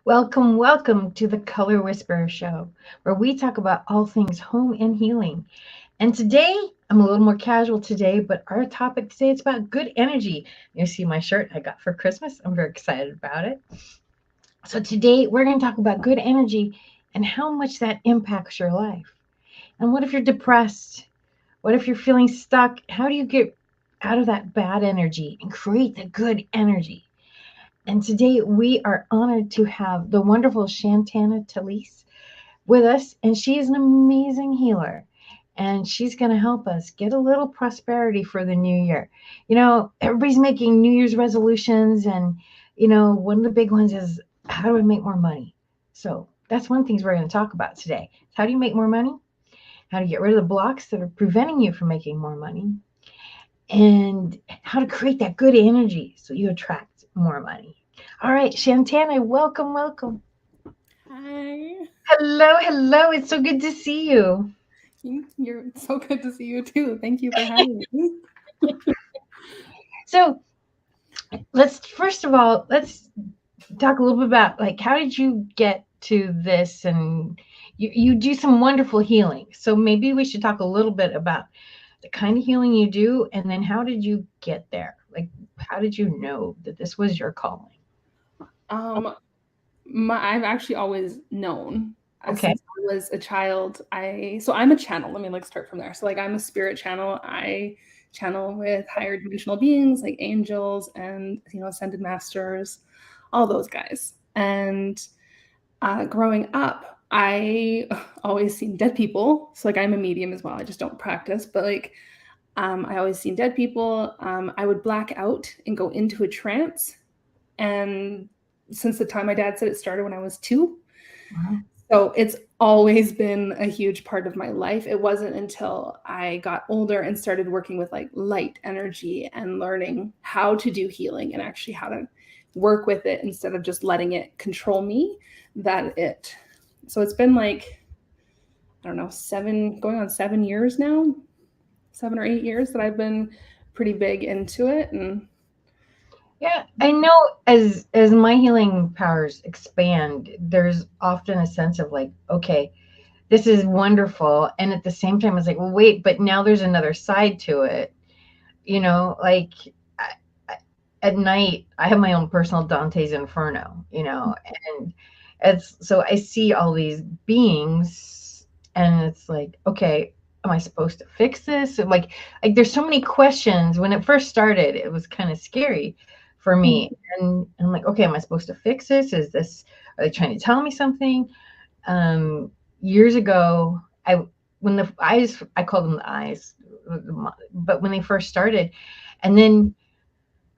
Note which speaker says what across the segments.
Speaker 1: Welcome, welcome to the Color Whisperer Show, where we talk about all things home and healing. And today, I'm a little more casual today, but our topic today is about good energy. You see my shirt I got for Christmas. I'm very excited about it. So today, we're going to talk about good energy and how much that impacts your life. And what if you're depressed? What if you're feeling stuck? How do you get out of that bad energy and create the good energy? And today we are honored to have the wonderful Shantana Talise with us, and she is an amazing healer. And she's going to help us get a little prosperity for the new year. Everybody's making New Year's resolutions, and one of the big ones is how do I make more money? So that's one of the things we're going to talk about today. How do you make more money? How to get rid of the blocks that are preventing you from making more money, and how to create that good energy so you attract more money. All right, Shantana, welcome, welcome.
Speaker 2: Hi.
Speaker 1: Hello, hello. It's so good to see you.
Speaker 2: You're so good to see you too. Thank you for having me.
Speaker 1: So let's first of all let's talk a little bit about like how did you get to this, and you do some wonderful healing. So maybe we should talk a little bit about the kind of healing you do, and then how did you get there? Like, how did you know that this was your calling?
Speaker 2: Um, I've actually always known
Speaker 1: Okay.
Speaker 2: since I was a child. I'm a channel. Let me start from there. So I'm a spirit channel. I channel with higher dimensional beings like angels and ascended masters, all those guys. And growing up, I always seen dead people. So I'm a medium as well. I just don't practice, but I always seen dead people. I would black out and go into a trance. And since the time my dad said it started when I was 2,
Speaker 1: Wow.
Speaker 2: so it's always been a huge part of my life. It wasn't until I got older and started working with light energy and learning how to do healing and actually how to work with it instead of just letting it control me that it. So it's been I don't know, going on 7 years now, 7 or 8 years that I've been pretty big into it. And
Speaker 1: Yeah, I know as my healing powers expand, there's often a sense of like, okay, this is wonderful, and at the same time, it's like, well, wait, but now there's another side to it. Like I, I, at night, I have my own personal Dante's Inferno. And it's so I see all these beings, and it's like, okay, am I supposed to fix this? Like there's so many questions. When it first started, it was kind of scary for me. And I'm like, okay, am I supposed to fix this? Are they trying to tell me something? Um, Years ago, when the eyes, I call them the eyes, but when they first started, and then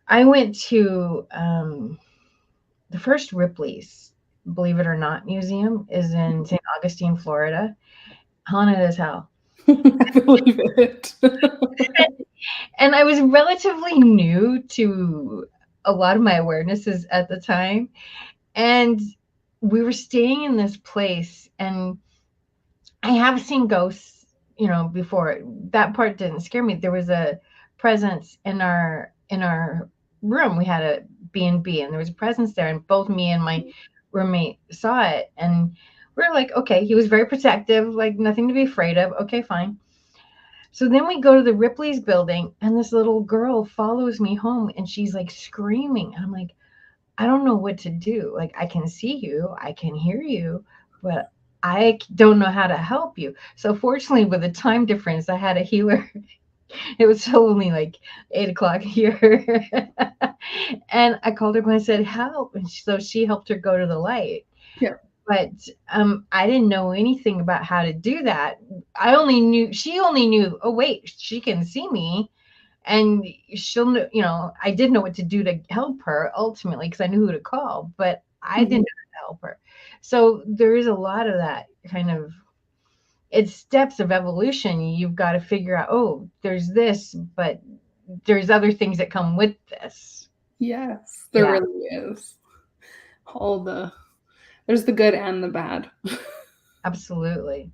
Speaker 1: I went to the first Ripley's, believe it or not, museum is in St. Augustine, Florida, haunted as hell.
Speaker 2: I believe it.
Speaker 1: And I was relatively new to a lot of my awarenesses at the time, and we were staying in this place, and I have seen ghosts, before. That part didn't scare me. There was a presence in our room. We had a B&B, and there was a presence there, and both me and my roommate saw it, and we were like, okay, he was very protective, like nothing to be afraid of. Okay, fine. So then we go to the Ripley's building, and this little girl follows me home, and she's like screaming, and I'm like, I don't know what to do. Like, I can see you, I can hear you, but don't know how to help you. So fortunately, with the time difference, I had a healer. It was still only like 8 o'clock here. And I called her and I said, help. And so she helped her go to the light.
Speaker 2: Yeah.
Speaker 1: But I didn't know anything about how to do that. She only knew, oh, wait, she can see me, and she'll know, I did know what to do to help her ultimately because I knew who to call, but I didn't
Speaker 2: Mhm.
Speaker 1: know how to help her. So there is a lot of that kind of, it's steps of evolution. You've got to figure out, oh, there's this, but there's other things that come with this.
Speaker 2: Yes, there
Speaker 1: Yeah,
Speaker 2: really is. There's the good and the bad.
Speaker 1: absolutely.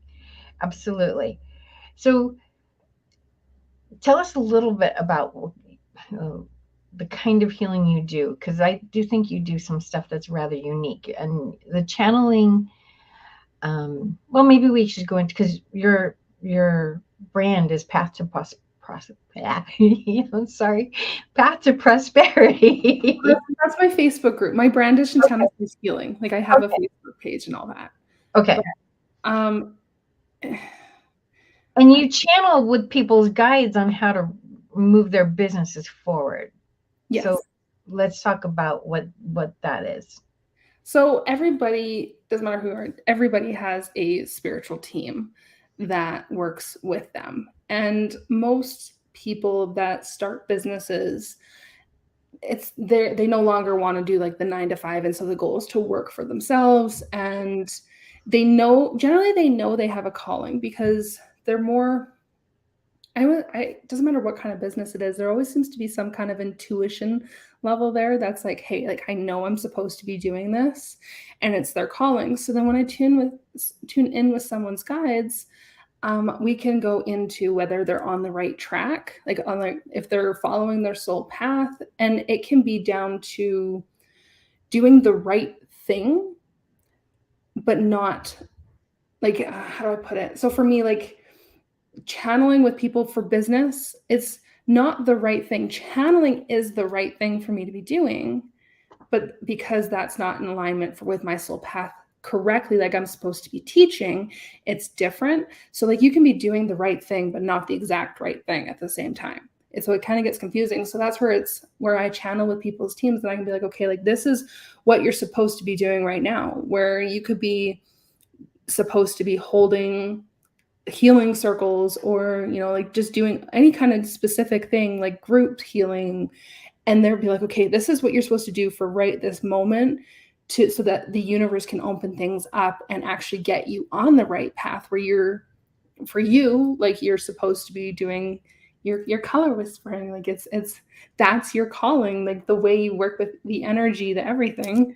Speaker 1: Absolutely. So tell us a little bit about, uh, the kind of healing you do, because I do think you do some stuff that's rather unique. And the channeling, well, maybe we should go into, because your brand is Path to I'm sorry, Path to Prosperity.
Speaker 2: That's my Facebook group. My brand is Shantana
Speaker 1: Okay.
Speaker 2: Space Healing. Like I have a
Speaker 1: Okay.
Speaker 2: Facebook page and all that.
Speaker 1: Okay.
Speaker 2: But um
Speaker 1: And you channel with people's guides on how to move their businesses forward. So
Speaker 2: yes.
Speaker 1: let's talk about what that is.
Speaker 2: So everybody, doesn't matter who you are, everybody has a spiritual team that works with them. And most people that start businesses, they no longer want to do like the 9 to 5, and so the goal is to work for themselves. And generally they know they have a calling because they're more, it doesn't matter what kind of business it is, there always seems to be some kind of intuition level there that's like, hey, like I know I'm supposed to be doing this, and it's their calling. So then when I tune in with someone's guides, we can go into whether they're on the right track, like on like if they're following their soul path, and it can be down to doing the right thing, but not like how do I put it? So for me, like channeling with people for business, it's not the right thing. Channeling is the right thing for me to be doing, but because that's not in alignment with my soul path correctly, like I'm supposed to be teaching, it's different. So like you can be doing the right thing, but not the exact right thing at the same time. And so it kind of gets confusing. So that's where I channel with people's teams, and I can be like, okay, like this is what you're supposed to be doing right now, where you could be supposed to be holding healing circles, or like just doing any kind of specific thing like group healing, and they'll be like, okay, this is what you're supposed to do for right this moment, so that the universe can open things up and actually get you on the right path where you're supposed to be doing your color whispering. Like it's that's your calling, like the way you work with the energy, the everything.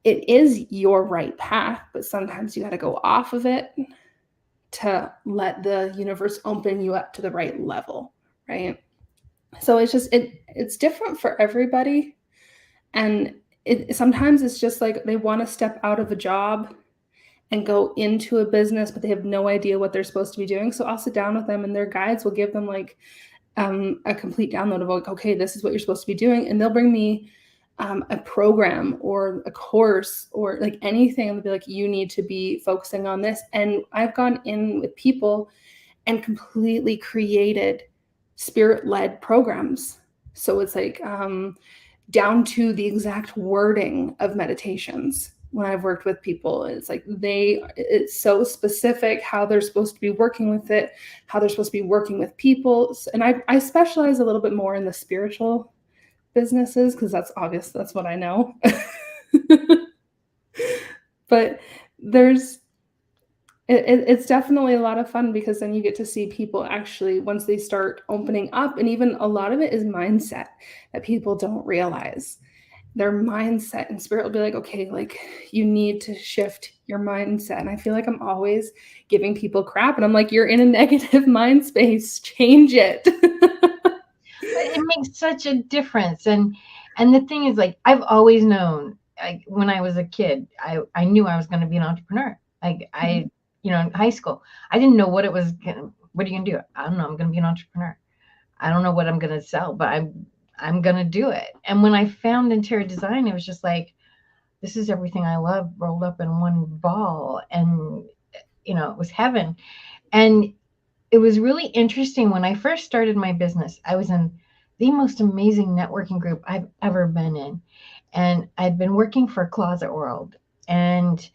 Speaker 2: It is your right path, but sometimes you got to go off of it to let the universe open you up to the right level, right? So it's different for everybody. And sometimes it's just like they want to step out of a job and go into a business, but they have no idea what they're supposed to be doing. So I'll sit down with them, and their guides will give them like a complete download of like, okay, this is what you're supposed to be doing. And they'll bring me a program or a course or like anything, and they'll be like, you need to be focusing on this. And I've gone in with people and completely created spirit-led programs. So it's like down to the exact wording of meditations. When I've worked with people, it's like it's so specific how they're supposed to be working with it, how they're supposed to be working with people. And I specialize a little bit more in the spiritual businesses because that's obvious, that's what I know. But it's definitely a lot of fun, because then you get to see people actually, once they start opening up, and even a lot of it is mindset that people don't realize. Their mindset, and spirit will be like, okay, like you need to shift your mindset. And I feel like I'm always giving people crap, and I'm like, you're in a negative mind space, change it.
Speaker 1: It makes such a difference. And the thing is, like, I've always known, like, when I was a kid, I knew I was going to be an entrepreneur. Like in high school, I didn't know what it was. What are you going to do? I don't know. I'm going to be an entrepreneur. I don't know what I'm going to sell, but I'm going to do it. And when I found interior design, it was just like, this is everything I love rolled up in one ball. And, it was heaven. And it was really interesting. When I first started my business, I was in the most amazing networking group I've ever been in. And I'd been working for Closet World. And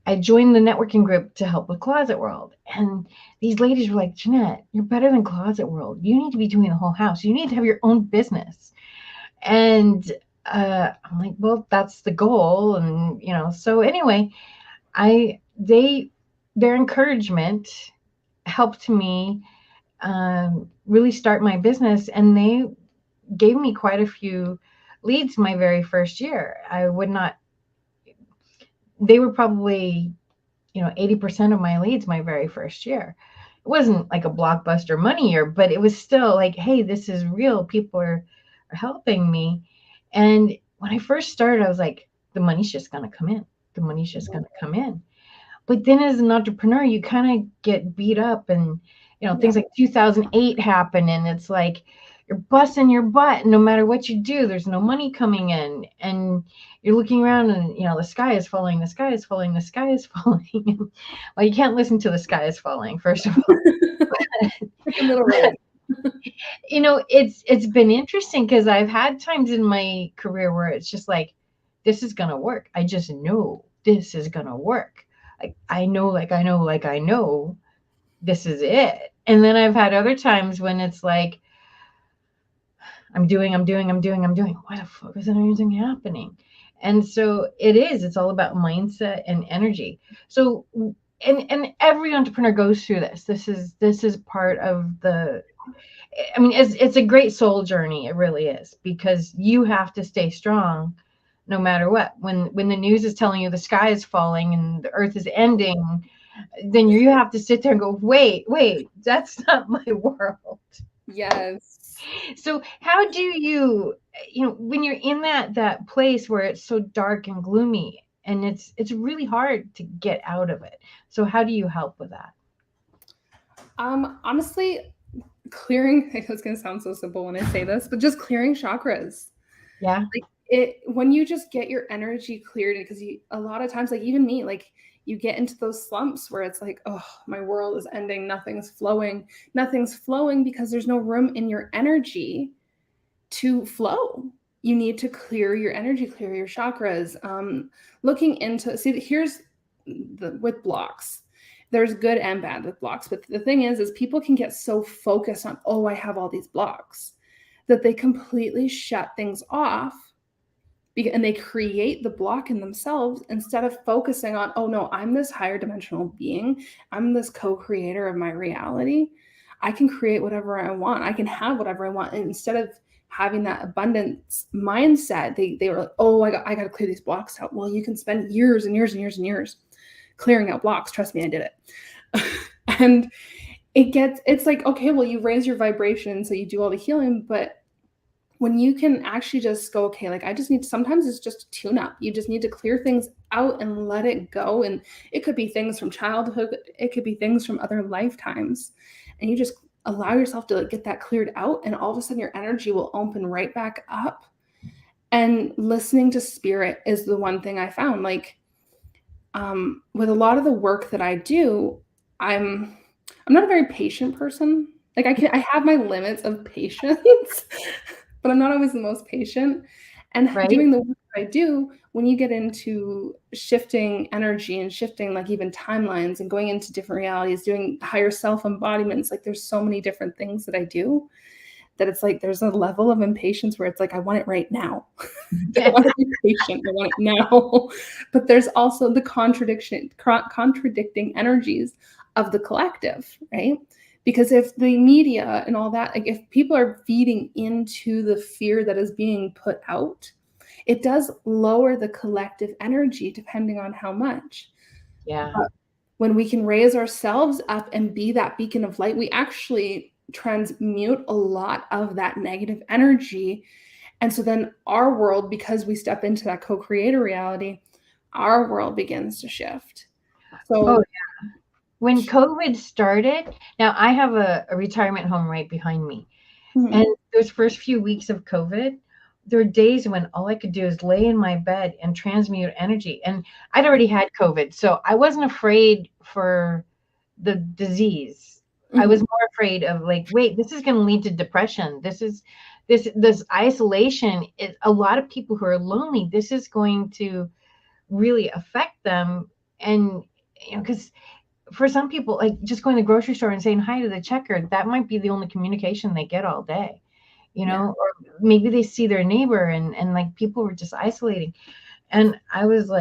Speaker 1: I joined the networking group to help with Closet World. And these ladies were like, Jeanette, you're better than Closet World. You need to be doing the whole house. You need to have your own business. And I'm like, well, that's the goal. And, so anyway, their encouragement helped me really start my business. And they gave me quite a few leads my very first year. They were probably 80% of my leads my very first year. It wasn't like a blockbuster money year, but it was still like, hey, this is real. People are helping me. And when I first started, I was like, the money's just going to come in. The money's just going to come in. But then as an entrepreneur, you kind of get beat up, and things like 2008 happen, and it's like you're busting your butt. No matter what you do, there's no money coming in, and you're looking around, and the sky is falling, the sky is falling, the sky is falling. Well, you can't listen to the sky is falling, first of all.
Speaker 2: A little red.
Speaker 1: It's been interesting because I've had times in my career where it's just like, this is gonna work. I just know this is gonna work. I know this is it. And then I've had other times when it's like, I'm doing. Why the fuck isn't anything happening? And so it's all about mindset and energy. So, and every entrepreneur goes through this. This is part of it's a great soul journey. It really is, because you have to stay strong no matter what. When the news is telling you the sky is falling and the earth is ending, then you have to sit there and go, wait, that's not my world.
Speaker 2: Yes.
Speaker 1: So how do you, when you're in that place where it's so dark and gloomy, and it's really hard to get out of it. So how do you help with that?
Speaker 2: Honestly, clearing, I know it's going to sound so simple when I say this, but just clearing chakras.
Speaker 1: Yeah.
Speaker 2: When you just get your energy cleared, because a lot of times, like even me, like you get into those slumps where it's like, oh, my world is ending. Nothing's flowing because there's no room in your energy to flow. You need to clear your energy, clear your chakras. Looking into, here's with blocks, there's good and bad with blocks. But the thing is people can get so focused on, oh, I have all these blocks, that they completely shut things off. And they create the block in themselves instead of focusing on, oh no, I'm this higher dimensional being. I'm this co-creator of my reality. I can create whatever I want. I can have whatever I want. And instead of having that abundance mindset, they were like, oh, I got to clear these blocks out. Well, you can spend years and years and years and years clearing out blocks. Trust me, I did it. And it's like, okay, well, you raise your vibration, so you do all the healing, but when you can actually just go, okay, like sometimes it's just a tune up. You just need to clear things out and let it go. And it could be things from childhood. It could be things from other lifetimes. And you just allow yourself to get that cleared out. And all of a sudden your energy will open right back up. And listening to spirit is the one thing I found. With a lot of the work that I do, I'm not a very patient person. I have my limits of patience. But I'm not always the most patient. And right. Doing the work I do, when you get into shifting energy and shifting even timelines and going into different realities, doing higher self embodiments, there's so many different things that I do, that it's there's a level of impatience where it's I want it right now. I want to be patient. I want it now. But there's also the contradicting energies of the collective, right? Because if the media and all that, if people are feeding into the fear that is being put out, it does lower the collective energy depending on how much.
Speaker 1: Yeah.
Speaker 2: But when we can raise ourselves up and be that beacon of light, we actually transmute a lot of that negative energy. And so then our world, because we step into that co-creator reality, our world begins to shift. So
Speaker 1: yeah. When COVID started, now I have a retirement home right behind me. Mm-hmm. And those first few weeks of COVID, there were days when all I could do is lay in my bed and transmute energy. And I'd already had COVID, so I wasn't afraid for the disease. Mm-hmm. I was more afraid of wait, this is going to lead to depression. This isolation. A lot of people who are lonely, this is going to really affect them. And, because for some people, just going to the grocery store and saying hi to the checker, that might be the only communication they get all day, or maybe they see their neighbor and people were just isolating. And I was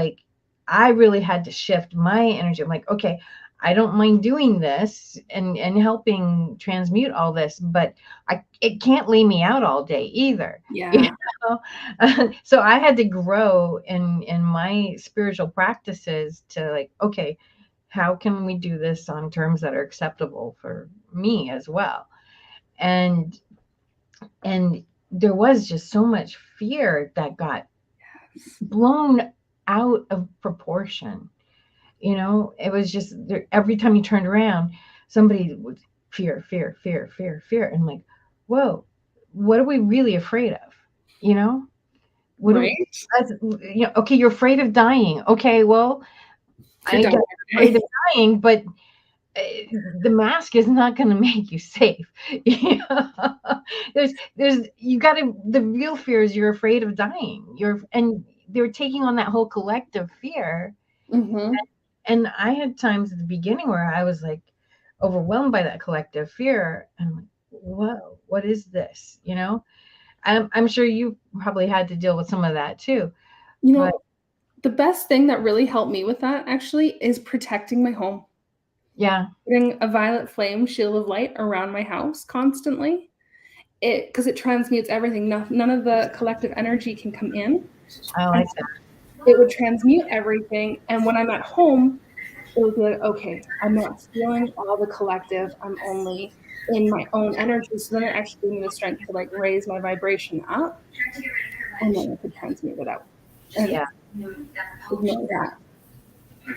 Speaker 1: I really had to shift my energy. I'm okay, I don't mind doing this and helping transmute all this, but it can't lay me out all day either.
Speaker 2: Yeah.
Speaker 1: So I had to grow in my spiritual practices to okay, how can we do this on terms that are acceptable for me as well? And there was just so much fear that got blown out of proportion. You know, it was just there, every time you turned around, somebody would fear, fear, fear, fear, fear. And like, whoa, what are we really afraid of? You know, what do
Speaker 2: Right?
Speaker 1: you know, okay, you're afraid of dying. Okay, well,
Speaker 2: You're
Speaker 1: I
Speaker 2: dying
Speaker 1: get
Speaker 2: every
Speaker 1: afraid
Speaker 2: day.
Speaker 1: of dying, but the mask is not going to make you safe. You know? there's you got to, the real fear is you're afraid of dying. And they're taking on that whole collective fear.
Speaker 2: Mm-hmm.
Speaker 1: And I had times at the beginning where I was like overwhelmed by that collective fear. And I'm like, whoa, what is this? You know, I'm sure you probably had to deal with some of that too.
Speaker 2: You
Speaker 1: But
Speaker 2: know, the best thing that really helped me with that actually is protecting my home.
Speaker 1: yeah,
Speaker 2: Putting a violet flame shield of light around my house constantly. Because it transmutes everything. None of the collective energy can come in.
Speaker 1: I
Speaker 2: And
Speaker 1: like that.
Speaker 2: it would transmute everything. And when I'm at home, it would be like, okay, I'm not feeling all the collective. I'm only in my own energy. So then it actually gave me the strength to like raise my vibration up, and then I could transmute it out. And
Speaker 1: Yeah.
Speaker 2: ignore that.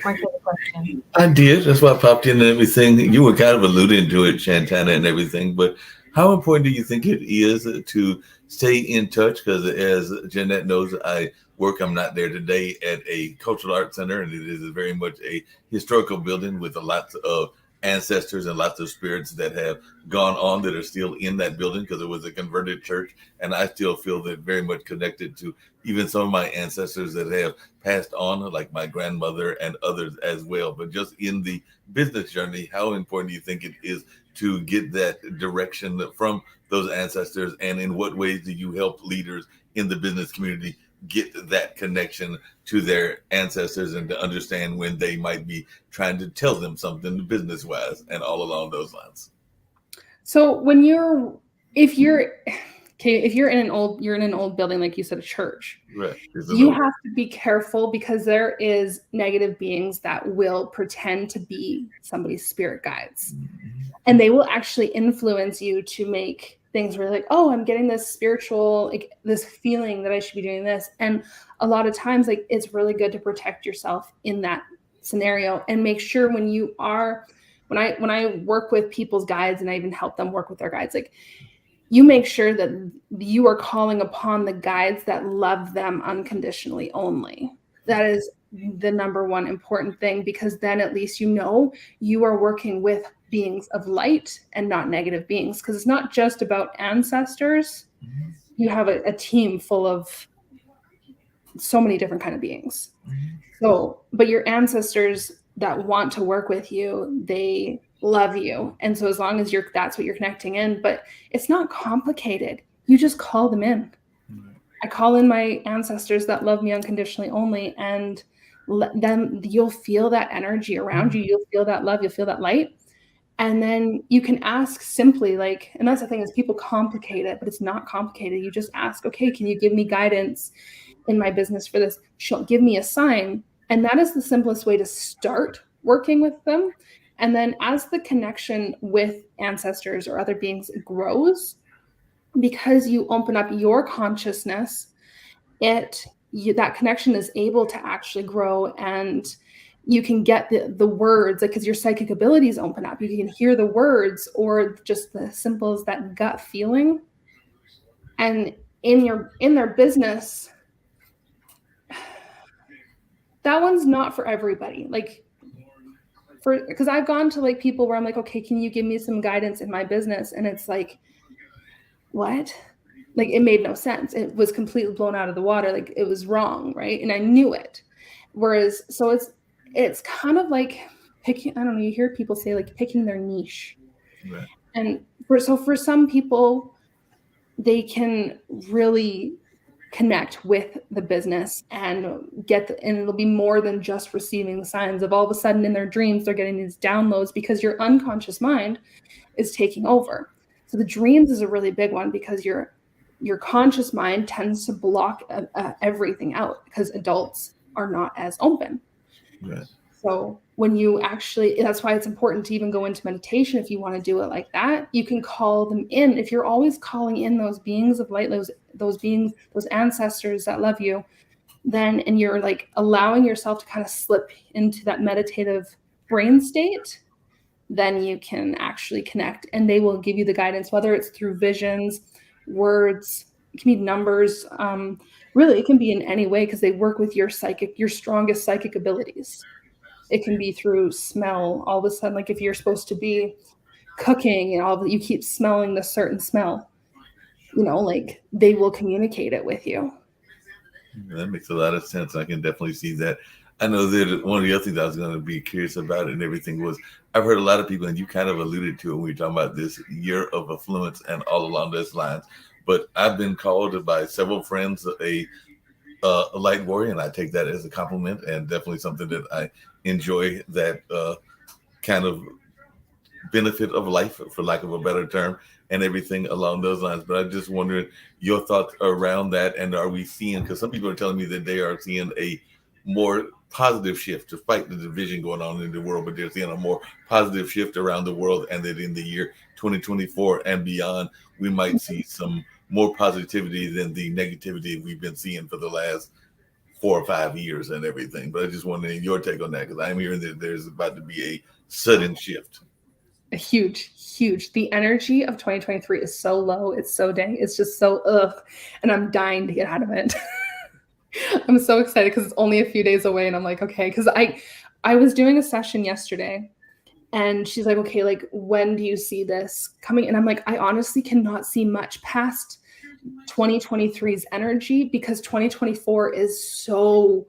Speaker 1: Mark, you have a question.
Speaker 3: I did. That's why I popped in and everything. You were kind of alluding to it, Shantana, and everything. But how important do you think it is to stay in touch? Because as Jeanette knows, I work. I'm not there today at a cultural arts center, and it is very much a historical building with a lot of ancestors and lots of spirits that have gone on that are still in that building because it was a converted church, and I still feel that very much connected to even some of my ancestors that have passed on, like my grandmother and others as well. But just in the business journey, how important do you think it is to get that direction from those ancestors? And in what ways do you help leaders in the business community get that connection to their ancestors and to understand when they might be trying to tell them something business wise and all along those lines?
Speaker 2: So if you're in an old building, like you said, a church,
Speaker 3: Right.
Speaker 2: you have to be careful because there is negative beings that will pretend to be somebody's spirit guides. And they will actually influence you to make things where like, oh, I'm getting this spiritual, like this feeling that I should be doing this. And a lot of times, like, it's really good to protect yourself in that scenario and make sure when I work with people's guides, and I even help them work with their guides, like, you make sure that you are calling upon the guides that love them unconditionally only. That is the number one important thing, because then at least you know you are working with beings of light and not negative beings, because it's not just about ancestors. You have a team full of so many different kind of beings. So, but your ancestors that want to work with you, they love you. And so as long as that's what you're connecting in, but it's not complicated. You just call them in. I call in my ancestors that love me unconditionally only, and let them, you'll feel that energy around you. You'll feel that love, you'll feel that light. And then you can ask simply, like, and that's the thing, is people complicate it, but it's not complicated. You just ask, okay, can you give me guidance in my business for this? Give me a sign. And that is the simplest way to start working with them. And then as the connection with ancestors or other beings grows, because you open up your consciousness, that connection is able to actually grow, and you can get the words, like, because your psychic abilities open up. You can hear the words, or just the simple as that gut feeling. And in their business, that one's not for everybody. Like, because I've gone to like people where I'm like, okay, can you give me some guidance in my business? And it's like, what? Like, it made no sense. It was completely blown out of the water. Like, it was wrong, right? And I knew it. Whereas, so it's kind of like picking, I don't know, you hear people say like picking their niche.
Speaker 3: Right.
Speaker 2: And for some people, they can really connect with the business and and it'll be more than just receiving the signs of all of a sudden in their dreams, they're getting these downloads because your unconscious mind is taking over. So the dreams is a really big one, because your conscious mind tends to block everything out because adults are not as open.
Speaker 3: Right.
Speaker 2: So when you actually, that's why it's important to even go into meditation. If you want to do it like that, you can call them in. If you're always calling in those beings of light, those beings, those ancestors that love you, then, and you're like allowing yourself to kind of slip into that meditative brain state, then you can actually connect, and they will give you the guidance, whether it's through visions, words, it can be numbers. Really, it can be in any way, because they work with your strongest psychic abilities. It can be through smell. All of a sudden, like if you're supposed to be cooking and all that, you keep smelling this certain smell, like they will communicate it with you.
Speaker 3: That makes a lot of sense. I can definitely see that. I know that one of the other things I was going to be curious about and everything was, I've heard a lot of people, and you kind of alluded to it when we were talking about this year of affluence and all along those lines, but I've been called by several friends a light warrior, and I take that as a compliment, and definitely something that I enjoy, that kind of benefit of life, for lack of a better term, and everything along those lines. But I'm just wondering your thoughts around that, and are we seeing, because some people are telling me that they are seeing a more positive shift to fight the division going on in the world, but they're seeing a more positive shift around the world, and that in the year 2024 and beyond, we might see some more positivity than the negativity we've been seeing for the last 4 or 5 years and everything. But I just wondering your take on that, because I'm hearing that there's about to be a sudden shift.
Speaker 2: A huge. The energy of 2023 is so low. It's so dang. It's just so ugh. And I'm dying to get out of it. I'm so excited because it's only a few days away, and I'm like, okay, because I was doing a session yesterday, and she's like, okay, like when do you see this coming? And I'm like, I honestly cannot see much past 2023's energy, because 2024 is so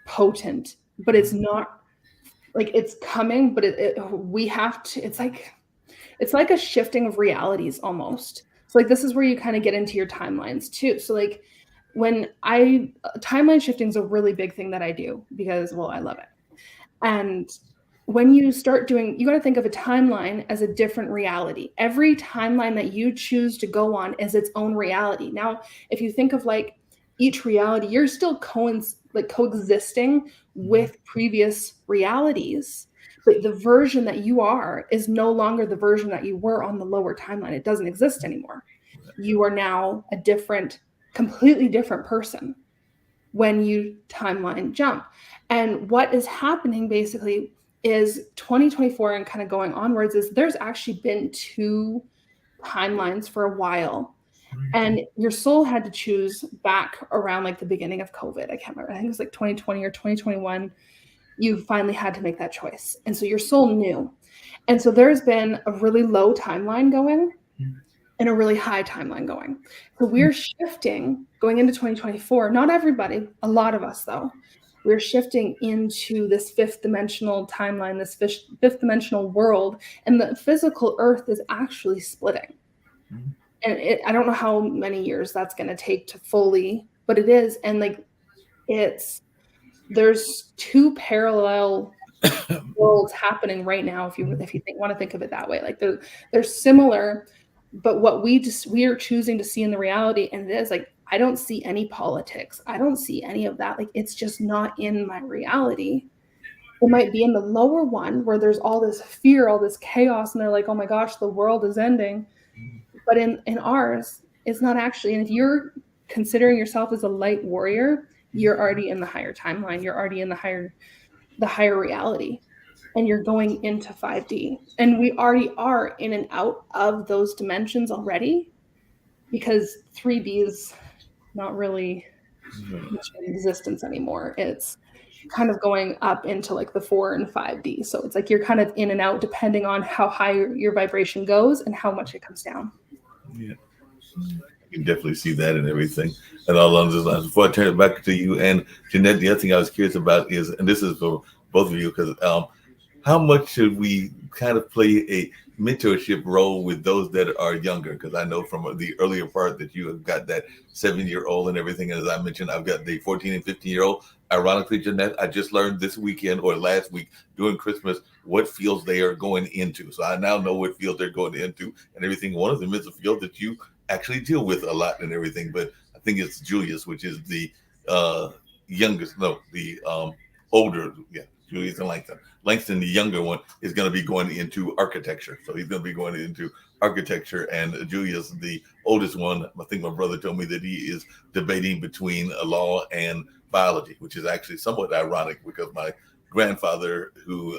Speaker 2: potent, but it's not like it's coming, but we have to, it's like a shifting of realities almost. So like, this is where you kind of get into your timelines too. So like when timeline shifting is a really big thing that I do, because, well, I love it. And when you start doing, you got to think of a timeline as a different reality. Every timeline that you choose to go on is its own reality. Now, if you think of like each reality, you're still coexisting with previous realities, but the version that you are is no longer the version that you were on the lower timeline. It doesn't exist anymore. You are now a completely different person when you timeline jump. And what is happening basically is 2024 and kind of going onwards is there's actually been 2 timelines for a while. And your soul had to choose back around like the beginning of COVID. I can't remember. I think it was like 2020 or 2021. You finally had to make that choice. And so your soul knew. And so there's been a really low timeline going and a really high timeline going. So we're shifting going into 2024. Not everybody, a lot of us though. We're shifting into this 5th dimensional timeline, this 5th dimensional world, and the physical earth is actually splitting. And I don't know how many years that's going to take to fully, but it is. And like, there's 2 parallel worlds happening right now. If you want to think of it that way, like they're similar, but what we are choosing to see in the reality, and it is like, I don't see any politics. I don't see any of that. Like, it's just not in my reality. It might be in the lower one where there's all this fear, all this chaos, and they're like, oh my gosh, the world is ending. But in ours, it's not actually. And if you're considering yourself as a light warrior, you're already in the higher timeline. You're already in the higher reality, and you're going into 5D. And we already are in and out of those dimensions already, because 3D is not really much in existence anymore. It's kind of going up into like the 4 and 5D. So it's like you're kind of in and out depending on how high your vibration goes and how much it comes down.
Speaker 3: Yeah, you can definitely see that and everything. And all along those lines, before I turn it back to you and Jeanette, the other thing I was curious about is, and this is for both of you, because how much should we kind of play a mentorship role with those that are younger? Because I know from the earlier part that you have got that 7-year-old and everything. And as I mentioned, I've got the 14 and 15-year-old. Ironically, Jeanette, I just learned this weekend or last week during Christmas what fields they are going into. So I now know what field they're going into and everything. One of them is a field that you actually deal with a lot and everything. But I think it's Julius, which is the youngest, no, the older, yeah, Julius and Langston. Langston, the younger one, is going to be going into architecture. So he's going to be going into architecture. And Julius, the oldest one, I think my brother told me that he is debating between law and biology, which is actually somewhat ironic because my grandfather, who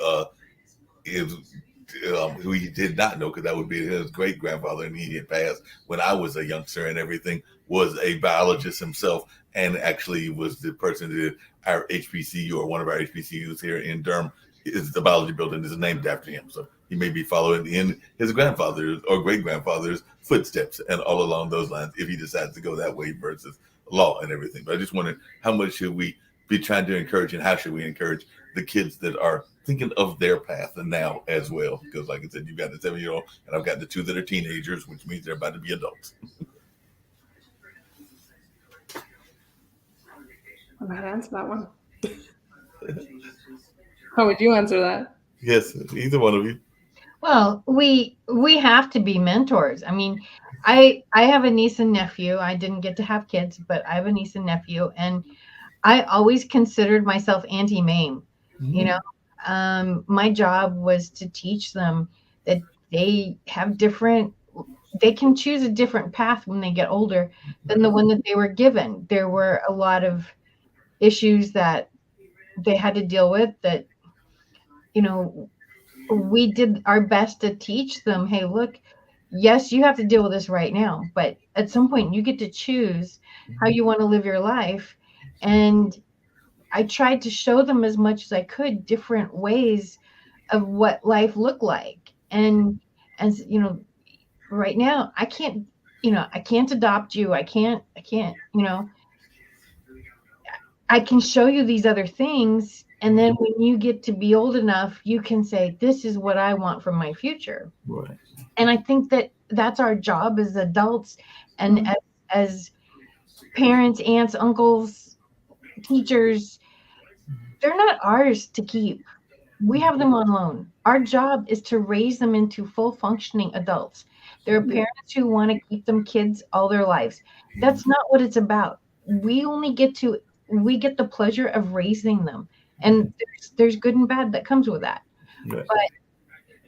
Speaker 3: he did not know, because that would be his great grandfather, and he had passed when I was a youngster and everything, was a biologist himself, and actually was the person that our HBCU, or one of our HBCUs here in Durham, is the biology building is named after him. So he may be following in his grandfather's or great grandfather's footsteps, and all along those lines, if he decides to go that way versus law and everything. But I just wondered, how much should we be trying to encourage, and how should we encourage the kids that are thinking of their path and now as well? Because like I said, you've got the 7-year-old, and I've got the 2 that are teenagers, which means they're about to be adults.
Speaker 2: I might answer that one. How would you answer that?
Speaker 3: Yes, either one of you.
Speaker 1: Well, we have to be mentors. I mean, I have a niece and nephew. I didn't get to have kids, but I have a niece and nephew, and I always considered myself Auntie Mame. You know, my job was to teach them that they can choose a different path when they get older than the one that they were given. There were a lot of issues that they had to deal with that, you know, we did our best to teach them, hey, look, yes, you have to deal with this right now, but at some point you get to choose how you want to live your life. And I tried to show them as much as I could different ways of what life looked like. And you know, right now I can't adopt you. I can't, I can show you these other things. And then when you get to be old enough, you can say, this is what I want from my future.
Speaker 3: Right.
Speaker 1: And I think that that's our job as adults and as parents, aunts, uncles, teachers. They're not ours to keep. We have them on loan. Our job is to raise them into full functioning adults. There are parents who want to keep them kids all their lives. That's not what it's about. We get the pleasure of raising them. And there's good and bad that comes with that.
Speaker 3: Right.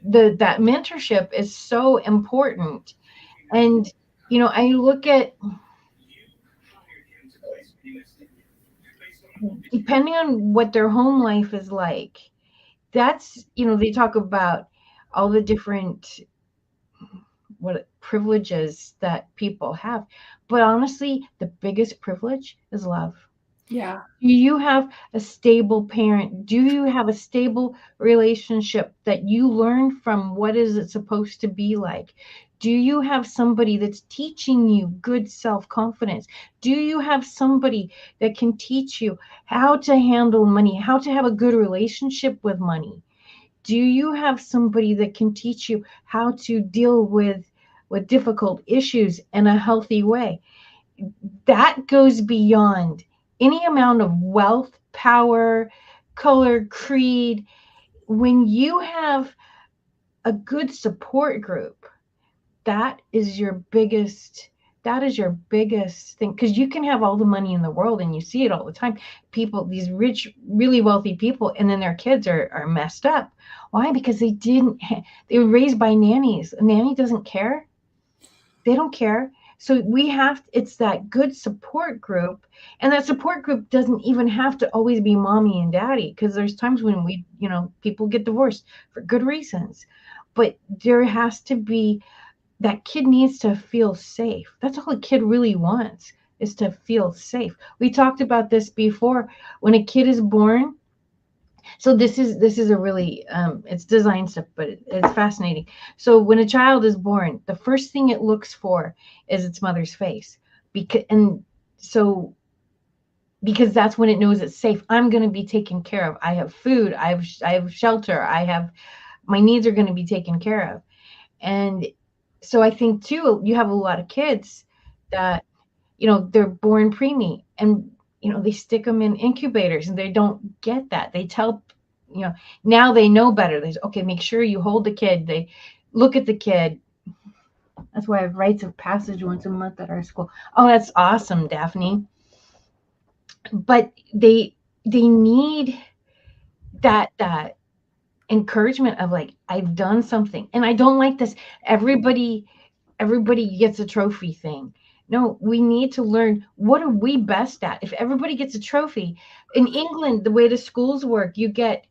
Speaker 1: But that mentorship is so important. And, you know, I look at, depending on what their home life is like, that's, you know, they talk about all the different privileges that people have. But honestly, the biggest privilege is love.
Speaker 2: Yeah.
Speaker 1: Do you have a stable parent? Do you have a stable relationship that you learn from? What is it supposed to be like? Do you have somebody that's teaching you good self-confidence? Do you have somebody that can teach you how to handle money, how to have a good relationship with money? Do you have somebody that can teach you how to deal with difficult issues in a healthy way? That goes beyond any amount of wealth, power, color, creed. When you have a good support group, that is your biggest thing, because you can have all the money in the world, and you see it all the time. People, these rich, really wealthy people, and then their kids are messed up. Why? Because they were raised by nannies. A nanny doesn't care. They don't care. So it's that good support group, and that support group doesn't even have to always be mommy and daddy, because there's times when people get divorced for good reasons, but there has to be, that kid needs to feel safe. That's all a kid really wants, is to feel safe. We talked about this before. When a kid is born, so this is a really, it's design stuff, but it's fascinating. So when a child is born, the first thing it looks for is its mother's face, because that's when it knows it's safe. I'm going to be taken care of. I have food. I have shelter. My needs are going to be taken care of. And so I think too, you have a lot of kids that, they're born preemie, and they stick them in incubators, and they don't get that. They tell, now they know better. They say, okay, make sure you hold the kid. They look at the kid. That's why I have rites of passage once a month at our school. Oh, that's awesome, Daphne. But they need that encouragement of like, I've done something. And I don't like this everybody gets a trophy thing. No, we need to learn, what are we best at? If everybody gets a trophy, in England, the way the schools work, you get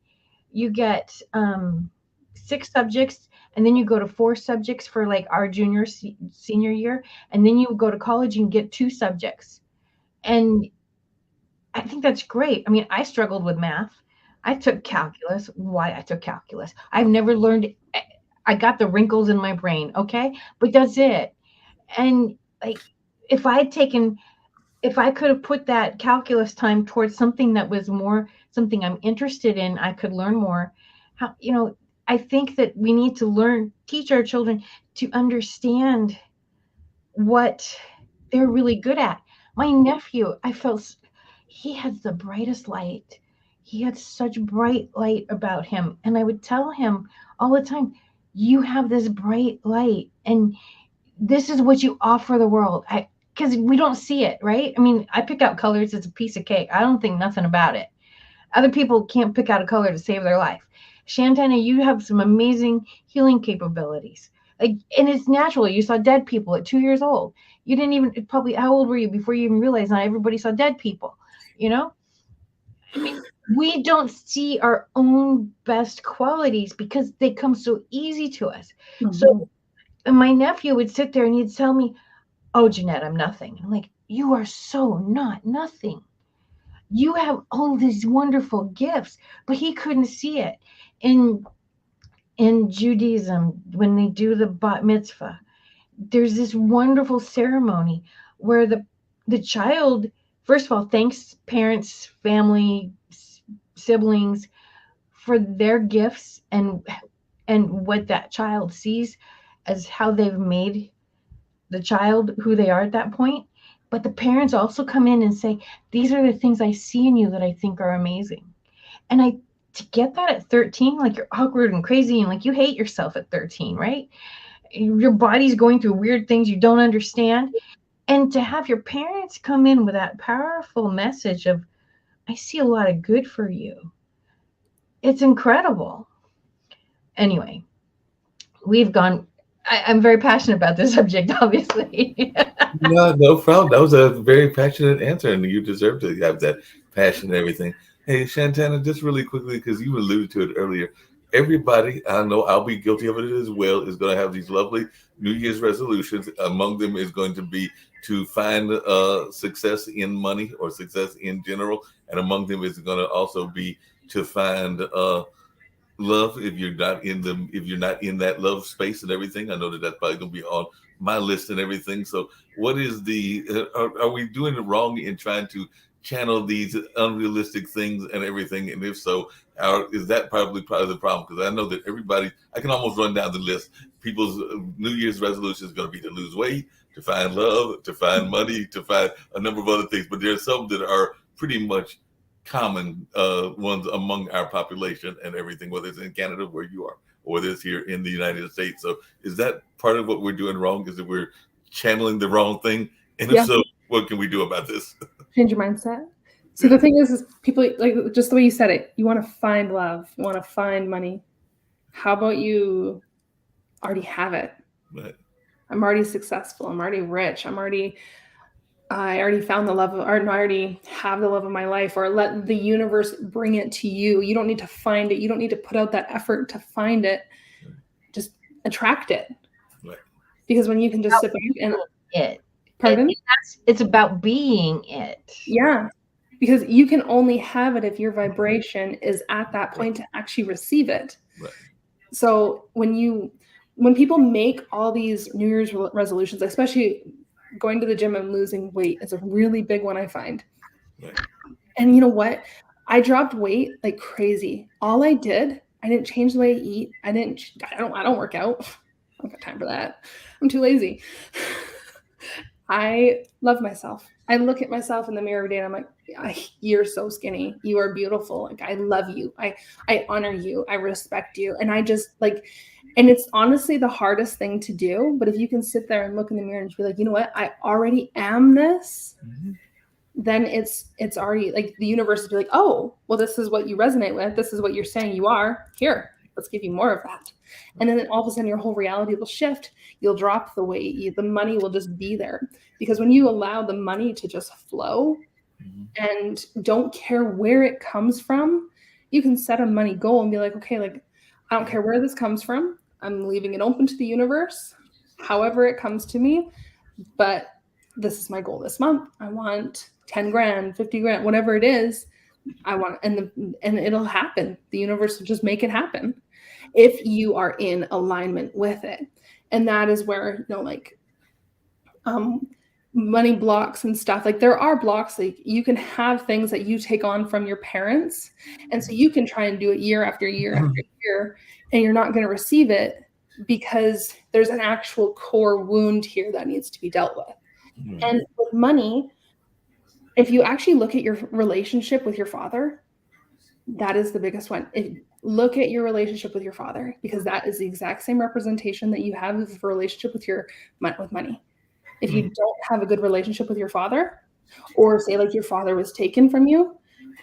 Speaker 1: 6 subjects, and then you go to 4 subjects for like our senior year, and then you go to college and get 2 subjects. And I think that's great. I mean, I struggled with math. I took calculus. Why I took calculus? I've never learned. I got the wrinkles in my brain, okay? But that's it. And like, if I could have put that calculus time towards something that was more something I'm interested in, I could learn more. I think that we need to teach our children to understand what they're really good at. My nephew, he has the brightest light. He had such bright light about him. And I would tell him all the time, you have this bright light, and this is what you offer the world. Because we don't see it, right? I mean, I pick out colors. It's a piece of cake. I don't think nothing about it. Other people can't pick out a color to save their life. Shantana, you have some amazing healing capabilities. And it's natural. You saw dead people at 2 years old. You didn't even, probably, how old were you before you even realized not everybody saw dead people? I mean, we don't see our own best qualities because they come so easy to us. Mm-hmm. So my nephew would sit there and he'd tell me, oh, Jeanette, I'm nothing. I'm like, you are so not nothing. You have all these wonderful gifts, but he couldn't see it. In Judaism, when they do the bat mitzvah, there's this wonderful ceremony where the child, first of all, thanks parents, family, siblings for their gifts and what that child sees as how they've made the child who they are at that point. But the parents also come in and say, these are the things I see in you that I think are amazing. And to get that at 13, like you're awkward and crazy and like you hate yourself at 13, right? Your body's going through weird things you don't understand. And to have your parents come in with that powerful message of, I see a lot of good for you. It's incredible. Anyway, I'm very passionate about this subject, obviously.
Speaker 3: Yeah, no problem. That was a very passionate answer, and you deserve to have that passion and everything. Hey, Shantana, just really quickly, because you alluded to it earlier, everybody, I know I'll be guilty of it as well, is going to have these lovely New Year's resolutions. Among them is going to be to find success in money or success in general, and among them is going to also be to find love if you're not in that love space and everything. I know that's probably going to be on my list and everything. So what is are we doing it wrong in trying to channel these unrealistic things and everything? And if so, is that probably part of the problem? Because I know that I can almost run down the list. People's New Year's resolution is going to be to lose weight, to find love, to find money, to find a number of other things. But there are some that are pretty much common ones among our population and everything, whether it's in Canada where you are, or whether it's here in the United States. So is that part of what we're doing wrong? Is that we're channeling the wrong thing? And if so, what can we do about this?
Speaker 2: Change your mindset. So the thing is people, like just the way you said it, you want to find love, you want to find money. How about you already have it?
Speaker 3: Right.
Speaker 2: I'm already successful. I'm already rich. I already found the love of, or I already have the love of my life, or let the universe bring it to you. You don't need to find it. You don't need to put out that effort to find it. Right. Just attract it.
Speaker 3: Right.
Speaker 2: Because when you can just sit back and
Speaker 1: it.
Speaker 2: Pardon?
Speaker 1: It's about being it.
Speaker 2: Yeah. Because you can only have it if your vibration is at that point to actually receive it.
Speaker 3: Right.
Speaker 2: So when people make all these New Year's resolutions, especially going to the gym and losing weight is a really big one, I find.
Speaker 3: Right.
Speaker 2: And you know what? I dropped weight like crazy. All I didn't change the way I eat. I don't work out. I don't got time for that. I'm too lazy. I love myself. I look at myself in the mirror every day and I'm like, you're so skinny. You are beautiful. Like, I love you. I honor you. I respect you. And I just and it's honestly the hardest thing to do. But if you can sit there and look in the mirror and be like, you know what? I already am this. Mm-hmm. then it's already like the universe will be like, oh, well, this is what you resonate with. This is what you're saying you are. Here, let's give you more of that. And then all of a sudden your whole reality will shift. You'll drop the weight. The money will just be there. Because when you allow the money to just flow and don't care where it comes from, you can set a money goal and be like, okay, like, I don't care where this comes from. I'm leaving it open to the universe, however it comes to me. But this is my goal this month. I want 10 grand, 50 grand, whatever it is. I want, and it'll happen. The universe will just make it happen if you are in alignment with it. And that is where, like, money blocks and stuff, like there are blocks, like you can have things that you take on from your parents. And so you can try and do it year after year after year, and you're not going to receive it because there's an actual core wound here that needs to be dealt with. And with money, if you actually look at your relationship with your father, that is the biggest one. Look at your relationship with your father, because that is the exact same representation that you have of a relationship with money. If you don't have a good relationship with your father, or say like your father was taken from you,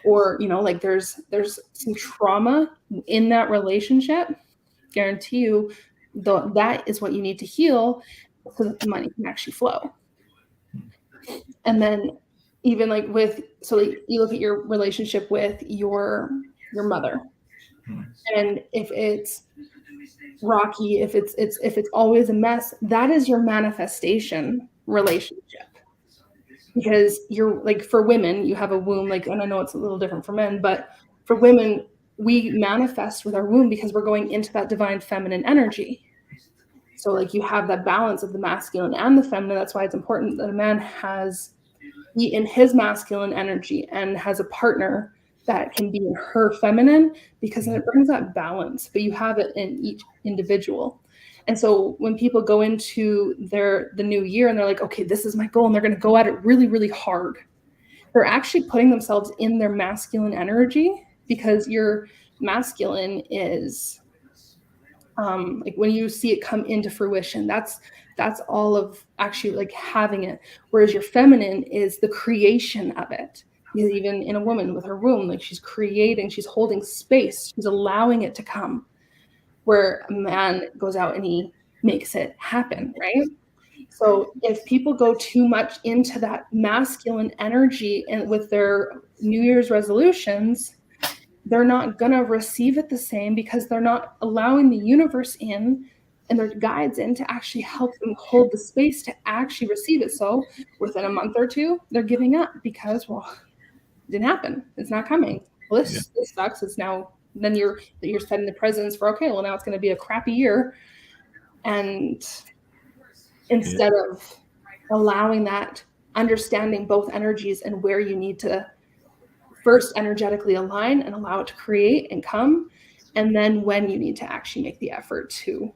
Speaker 2: or, like there's some trauma in that relationship, guarantee you that is what you need to heal so that the money can actually flow. And then even like you look at your relationship with your mother, and if it's rocky, if it's always a mess, that is your manifestation relationship. Because you're like, for women, you have a womb, like, and I know it's a little different for men, but for women, we manifest with our womb because we're going into that divine feminine energy. So like you have that balance of the masculine and the feminine. That's why it's important that a man be in his masculine energy and has a partner that can be in her feminine, because then it brings that balance, but you have it in each individual. And so when people go into the new year and they're like, okay, this is my goal, and they're going to go at it really, really hard, they're actually putting themselves in their masculine energy, because your masculine is like when you see it come into fruition, that's all of actually like having it. Whereas your feminine is the creation of it. Because even in a woman with her womb, like she's creating, she's holding space, she's allowing it to come. Where a man goes out and he makes it happen, right? So if people go too much into that masculine energy and with their New Year's resolutions, they're not going to receive it the same, because they're not allowing the universe in and their guides in to actually help them hold the space to actually receive it. So within a month or two, they're giving up because, well, it didn't happen. It's not coming. Well, this sucks. It's now, then you're setting the presence for, okay, well, now it's going to be a crappy year. And instead of allowing that, understanding both energies and where you need to first energetically align and allow it to create and come, and then when you need to actually make the effort to.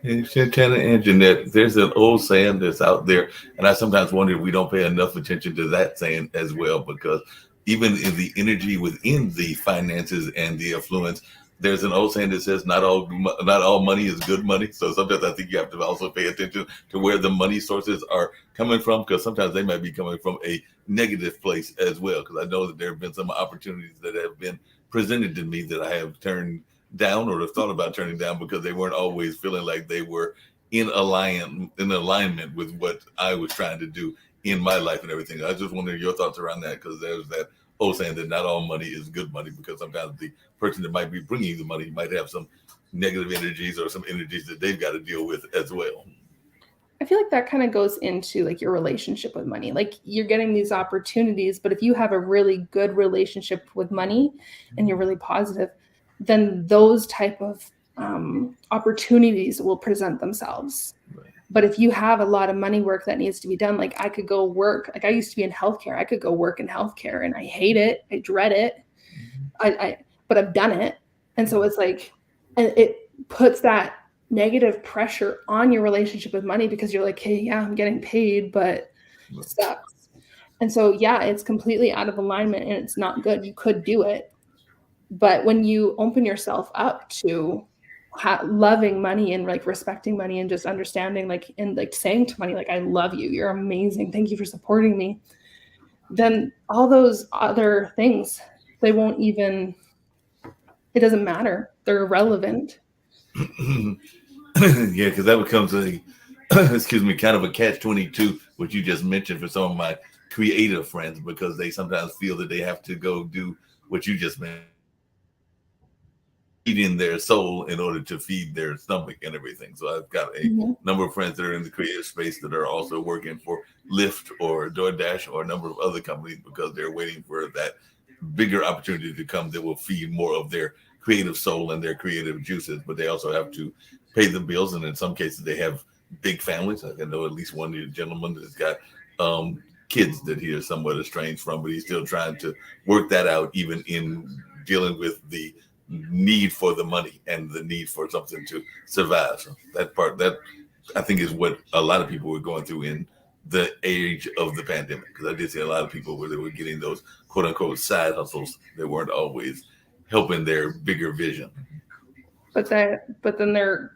Speaker 3: And Shantana and Jeanette, there's an old saying that's out there, and I sometimes wonder if we don't pay enough attention to that saying as well, because even in the energy within the finances and the affluence, there's an old saying that says not all money is good money. So sometimes I think you have to also pay attention to where the money sources are coming from, because sometimes they might be coming from a negative place as well. Because I know that there have been some opportunities that have been presented to me that I have turned down or have thought about turning down, because they weren't always feeling like they were in alignment with what I was trying to do in my life and everything. I just wonder your thoughts around that, because there's that old saying that not all money is good money, because sometimes the person that might be bringing you the money might have some negative energies or some energies that they've got to deal with as well.
Speaker 2: I feel like that kind of goes into like your relationship with money. Like you're getting these opportunities, but if you have a really good relationship with money and you're really positive, then those type of opportunities will present themselves. Right. But if you have a lot of money work that needs to be done, like I could go work, like I used to be in healthcare, I could go work in healthcare and I hate it, I dread it, but I've done it. And so it's like, it puts that negative pressure on your relationship with money, because you're like, hey, yeah, I'm getting paid, but it sucks. And so, yeah, it's completely out of alignment and it's not good. You could do it. But when you open yourself up to loving money and like respecting money and just understanding, like, and like saying to money, like, I love you, you're amazing, thank you for supporting me, then all those other things, they won't even, it doesn't matter. They're irrelevant.
Speaker 3: Yeah, because that becomes a excuse me, kind of a catch-22, what you just mentioned for some of my creative friends, because they sometimes feel that they have to go do what you just mentioned, feeding their soul in order to feed their stomach and everything. So I've got a number of friends that are in the creative space that are also working for Lyft or DoorDash or a number of other companies because they're waiting for that bigger opportunity to come that will feed more of their creative soul and their creative juices. But they also have to pay the bills, and in some cases they have big families. I know at least one gentleman that's got kids that he is somewhat estranged from, but he's still trying to work that out, even in dealing with the need for the money and the need for something to survive. So that part, that I think is what a lot of people were going through in the age of the pandemic, because I did see a lot of people where they were getting those quote unquote side hustles that weren't always helping their bigger vision.
Speaker 2: But then they're,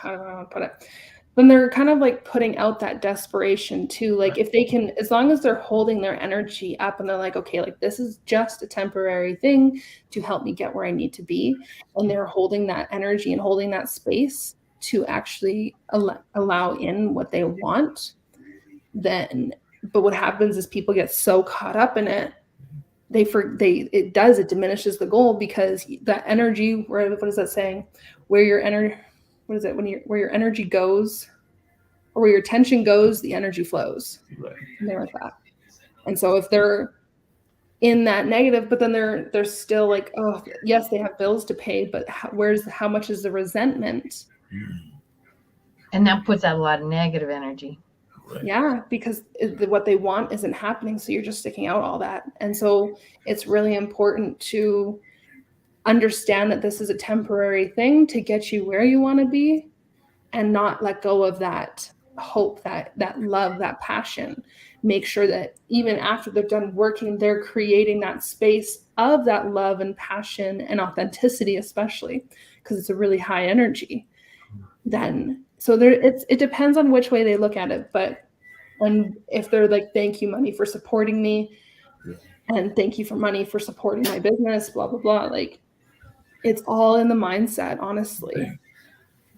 Speaker 2: I don't know how to put it. Then they're kind of like putting out that desperation too. Like if they can, as long as they're holding their energy up and they're like, okay, like this is just a temporary thing to help me get where I need to be. And they're holding that energy and holding that space to actually allow in what they want. Then, but what happens is people get so caught up in it. It diminishes the goal, because that energy, what is that saying? Where your energy, what is it? Where your energy goes, or where your attention goes, the energy flows.
Speaker 3: Right.
Speaker 2: And they're like that. And so if they're in that negative, but then they're still like, oh yes, they have bills to pay, but how much is the resentment?
Speaker 1: And that puts out a lot of negative energy.
Speaker 3: Right.
Speaker 2: Yeah, because what they want isn't happening, so you're just sticking out all that. And so it's really important to understand that this is a temporary thing to get you where you want to be, and not let go of that hope, that love, that passion. Make sure that even after they're done working, they're creating that space of that love and passion and authenticity, especially because it's a really high energy. Then so it depends on which way they look at it. And if they're like, thank you, money, for supporting me, and thank you for money for supporting my business, blah blah blah, like it's all in the mindset, honestly.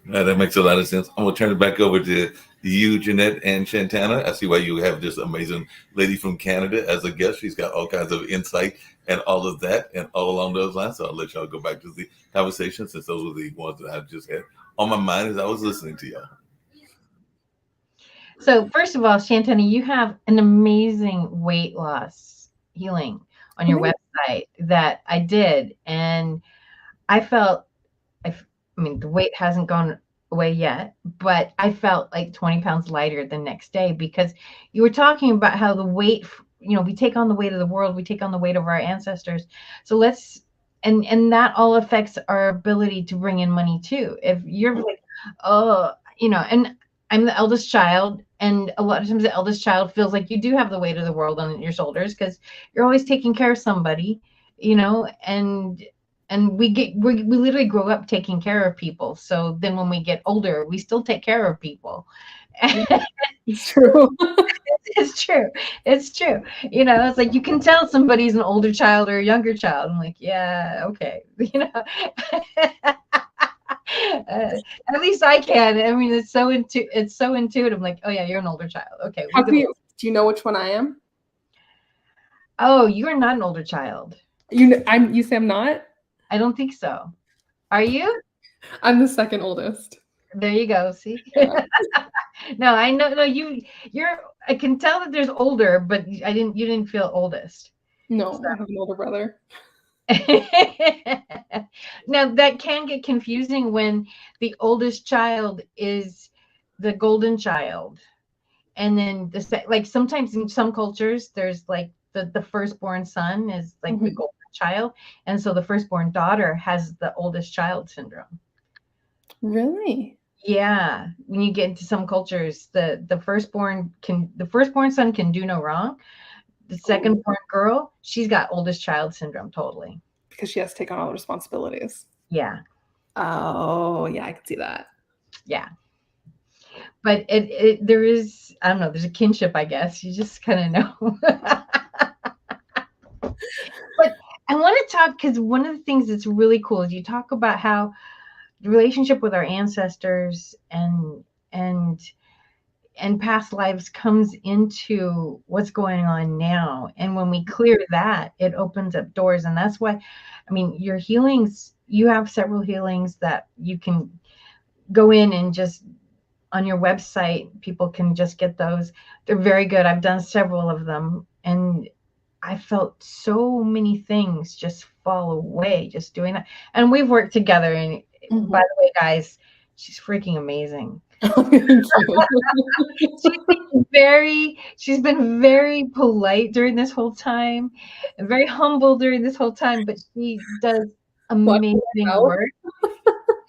Speaker 3: Yeah, that makes a lot of sense. I'm gonna turn it back over to you, Jeanette and Shantana. I see why you have this amazing lady from Canada as a guest. She's got all kinds of insight and all of that and all along those lines. So I'll let y'all go back to the conversation, since those were the ones that I just had on my mind as I was listening to y'all.
Speaker 1: So first of all, Shantana, you have an amazing weight loss healing on your website that I did. And I felt, I mean, the weight hasn't gone away yet, but I felt like 20 pounds lighter the next day, because you were talking about how the weight, we take on the weight of the world, we take on the weight of our ancestors. So and that all affects our ability to bring in money too. If you're like, and I'm the eldest child, and a lot of times the eldest child feels like you do have the weight of the world on your shoulders, because you're always taking care of somebody, and we literally grow up taking care of people. So then when we get older, we still take care of people.
Speaker 2: It's true.
Speaker 1: It's true. It's true. It's like you can tell somebody's an older child or a younger child. I'm like, yeah, okay. At least I can. I mean, it's so intuitive. I'm like, oh yeah, you're an older child. Okay.
Speaker 2: Do you know which one I am?
Speaker 1: Oh, you are not an older child.
Speaker 2: You say I'm not?
Speaker 1: I don't think so. Are you?
Speaker 2: I'm the second oldest.
Speaker 1: There you go. See? Yeah. No, I know. No, you're. I can tell that there's older, but you didn't feel oldest.
Speaker 2: No, so. I have an older brother.
Speaker 1: Now that can get confusing when the oldest child is the golden child, and then like sometimes in some cultures there's like the firstborn son is like the golden child, and so the firstborn daughter has the oldest child syndrome.
Speaker 2: Really?
Speaker 1: Yeah, when you get into some cultures, the firstborn son can do no wrong. The second-born girl, she's got oldest child syndrome totally.
Speaker 2: Because she has to take on all the responsibilities.
Speaker 1: Yeah.
Speaker 2: Oh, yeah, I can see that.
Speaker 1: Yeah. but there is, I don't know, there's a kinship, I guess. You just kind of know. But I want to talk, because one of the things that's really cool is you talk about how the relationship with our ancestors and past lives comes into what's going on now. And when we clear that, it opens up doors. And that's why, I mean, your healings, you have several healings that you can go in and just on your website, people can just get those. They're very good. I've done several of them, and I felt so many things just fall away just doing that. And we've worked together. And by the way, guys, she's freaking amazing. She's been very polite during this whole time, and very humble during this whole time, but she does amazing work.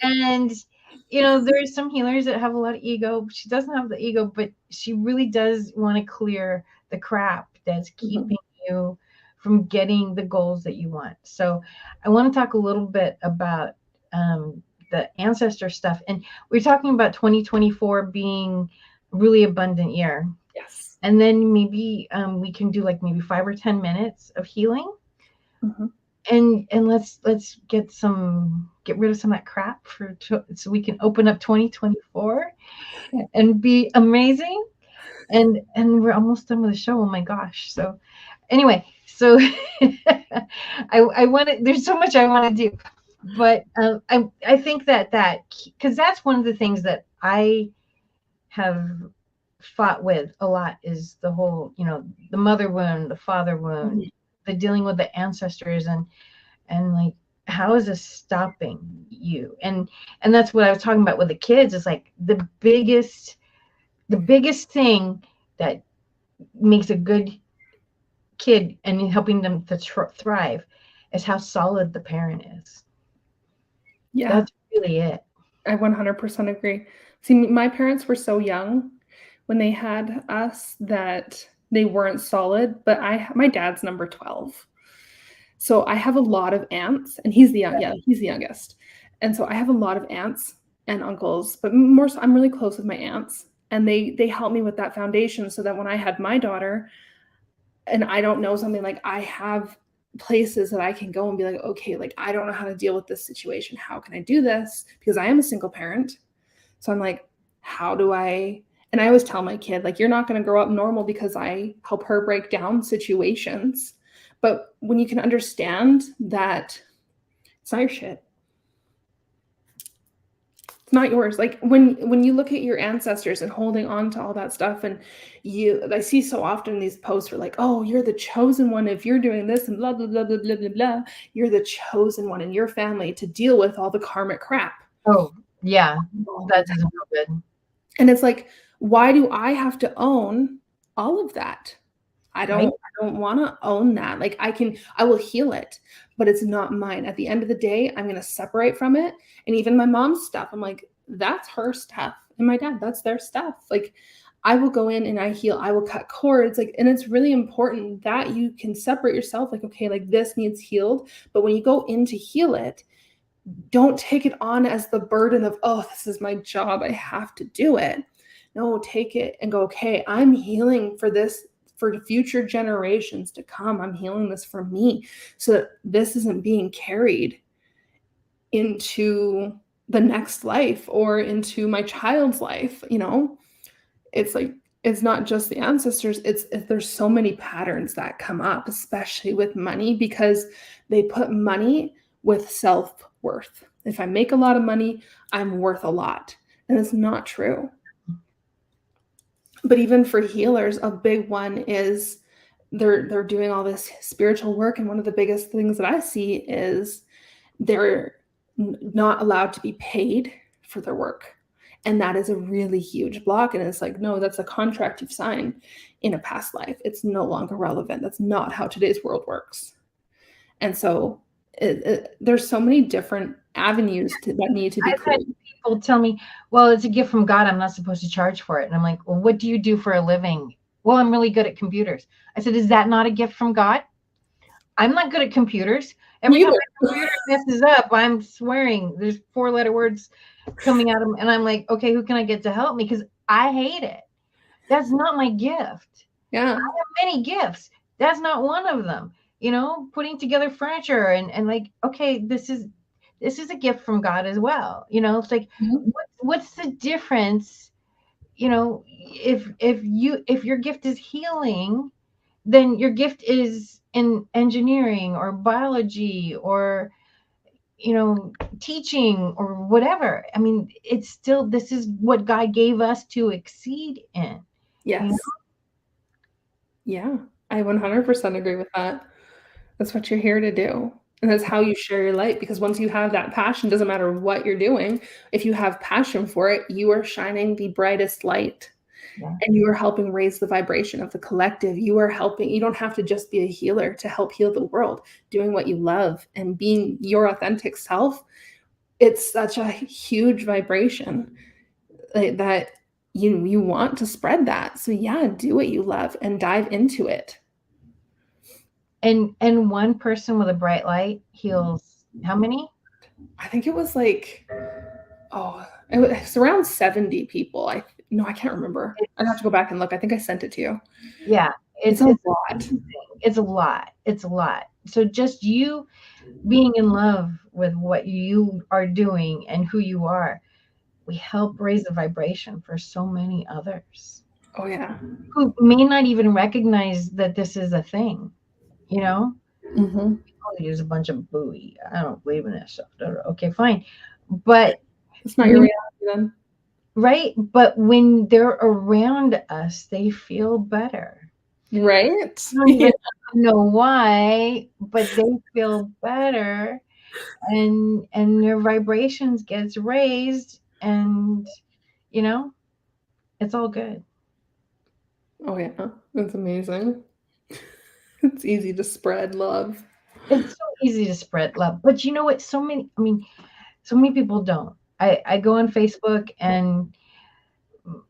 Speaker 1: And there's some healers that have a lot of ego. She doesn't have the ego, but she really does want to clear the crap that's keeping you from getting the goals that you want. So I want to talk a little bit about the ancestor stuff. And we're talking about 2024 being a really abundant year.
Speaker 2: Yes.
Speaker 1: And then maybe we can do like maybe 5 or 10 minutes of healing. And let's get rid of some of that crap so we can open up 2024 and be amazing. And we're almost done with the show. Oh my gosh. So anyway, so I want to, there's so much I want to do, but I think that because that's one of the things that I have fought with a lot is the whole, the mother wound, the father wound, the dealing with the ancestors, and like, how is this stopping you? And that's what I was talking about with the kids. Is like the biggest thing that makes a good kid and helping them to thrive is how solid the parent is.
Speaker 2: Yeah,
Speaker 1: that's really it.
Speaker 2: I 100% agree. See, my parents were so young when they had us that they weren't solid, but my dad's number 12. So I have a lot of aunts, and he's the youngest. And so I have a lot of aunts and uncles, but more so I'm really close with my aunts, and they help me with that foundation so that when I had my daughter and I don't know something, like I have places that I can go and be like, okay, like I don't know how to deal with this situation. How can I do this? Because I am a single parent. So I'm like, how do I? And I always tell my kid, like, you're not going to grow up normal because I help her break down situations. But when you can understand that it's not your shit, it's not yours. Like when you look at your ancestors and holding on to all that stuff, and I see so often these posts are like, oh, you're the chosen one if you're doing this and blah, blah, blah, blah, blah, blah, blah. You're the chosen one in your family to deal with all the karmic crap.
Speaker 1: Oh, yeah. That doesn't feel good.
Speaker 2: And it's like, why do I have to own all of that? I don't want to own that. Like I will heal it, but it's not mine. At the end of the day, I'm going to separate from it. And even my mom's stuff, I'm like, that's her stuff. And my dad, that's their stuff. Like I will go in and I heal. I will cut cords. Like, and it's really important that you can separate yourself. Like, okay, like this needs healed. But when you go in to heal it, don't take it on as the burden of, oh, this is my job, I have to do it. No, take it and go, okay, I'm healing for this, for the future generations to come. I'm healing this for me so that this isn't being carried into the next life or into my child's life. It's like, it's not just the ancestors. There's so many patterns that come up, especially with money, because they put money with self-worth. If I make a lot of money, I'm worth a lot. And it's not true. But even for healers, a big one is they're doing all this spiritual work. And one of the biggest things that I see is they're not allowed to be paid for their work. And that is a really huge block. And it's like, no, that's a contract you've signed in a past life. It's no longer relevant. That's not how today's world works. And so there's so many different avenues that need to be cleared.
Speaker 1: People tell me, well, it's a gift from God, I'm not supposed to charge for it. And I'm like, well, what do you do for a living? Well, I'm really good at computers. I said, is that not a gift from God? I'm not good at computers. Every time my computer messes up, I'm swearing there's 4-letter words coming out of them. And I'm like, okay, who can I get to help me? Because I hate it. That's not my gift.
Speaker 2: Yeah.
Speaker 1: I have many gifts. That's not one of them. Putting together furniture and like, okay, this is a gift from God as well. It's like,
Speaker 2: Mhm.
Speaker 1: what's the difference? If your gift is healing, then your gift is in engineering or biology or teaching or whatever. I mean, it's still, this is what God gave us to exceed in.
Speaker 2: Yes. Yeah. I 100% agree with that. That's what you're here to do. And that's how you share your light, because once you have that passion, doesn't matter what you're doing, if you have passion for it, you are shining the brightest light.
Speaker 1: Yeah.
Speaker 2: And you are helping raise the vibration of the collective. You are helping, you don't have to just be a healer to help heal the world. Doing what you love and being your authentic self, it's such a huge vibration that you want to spread that. So yeah, do what you love and dive into it.
Speaker 1: And one person with a bright light heals how many?
Speaker 2: I think it was like, it was around 70 people. I can't remember. I'd have to go back and look. I think I sent it to you.
Speaker 1: Yeah,
Speaker 2: It's a lot.
Speaker 1: It's a lot. It's a lot. So just you being in love with what you are doing and who you are, we help raise the vibration for so many others
Speaker 2: Oh yeah.
Speaker 1: who may not even recognize that this is a thing.
Speaker 2: Mm-hmm.
Speaker 1: Use a bunch of buoy. I don't believe in this stuff. Okay, fine. But
Speaker 2: It's not your reality then.
Speaker 1: right. But when they're around us, they feel better.
Speaker 2: Right?
Speaker 1: I don't even know why, but they feel better, and their vibrations gets raised, and it's all good.
Speaker 2: Oh yeah, that's amazing. It's easy to spread love.
Speaker 1: It's so easy to spread love, but you know what? So many people don't. I go on Facebook, and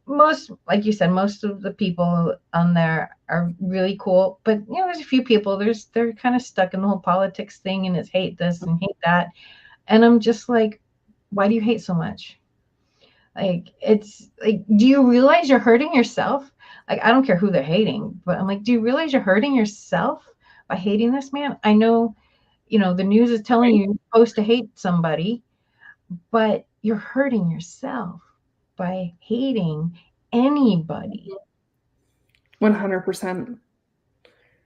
Speaker 1: most, like you said, most of the people on there are really cool, but there's a few people, they're kind of stuck in the whole politics thing, and it's hate this and hate that, and I'm just like, why do you hate so much? Like, it's like, do you realize you're hurting yourself? Like, I don't care who they're hating, but I'm like, do you realize you're hurting yourself by hating this man? I know, the news is telling you you're supposed to hate somebody, but you're hurting yourself by hating anybody.
Speaker 2: 100%.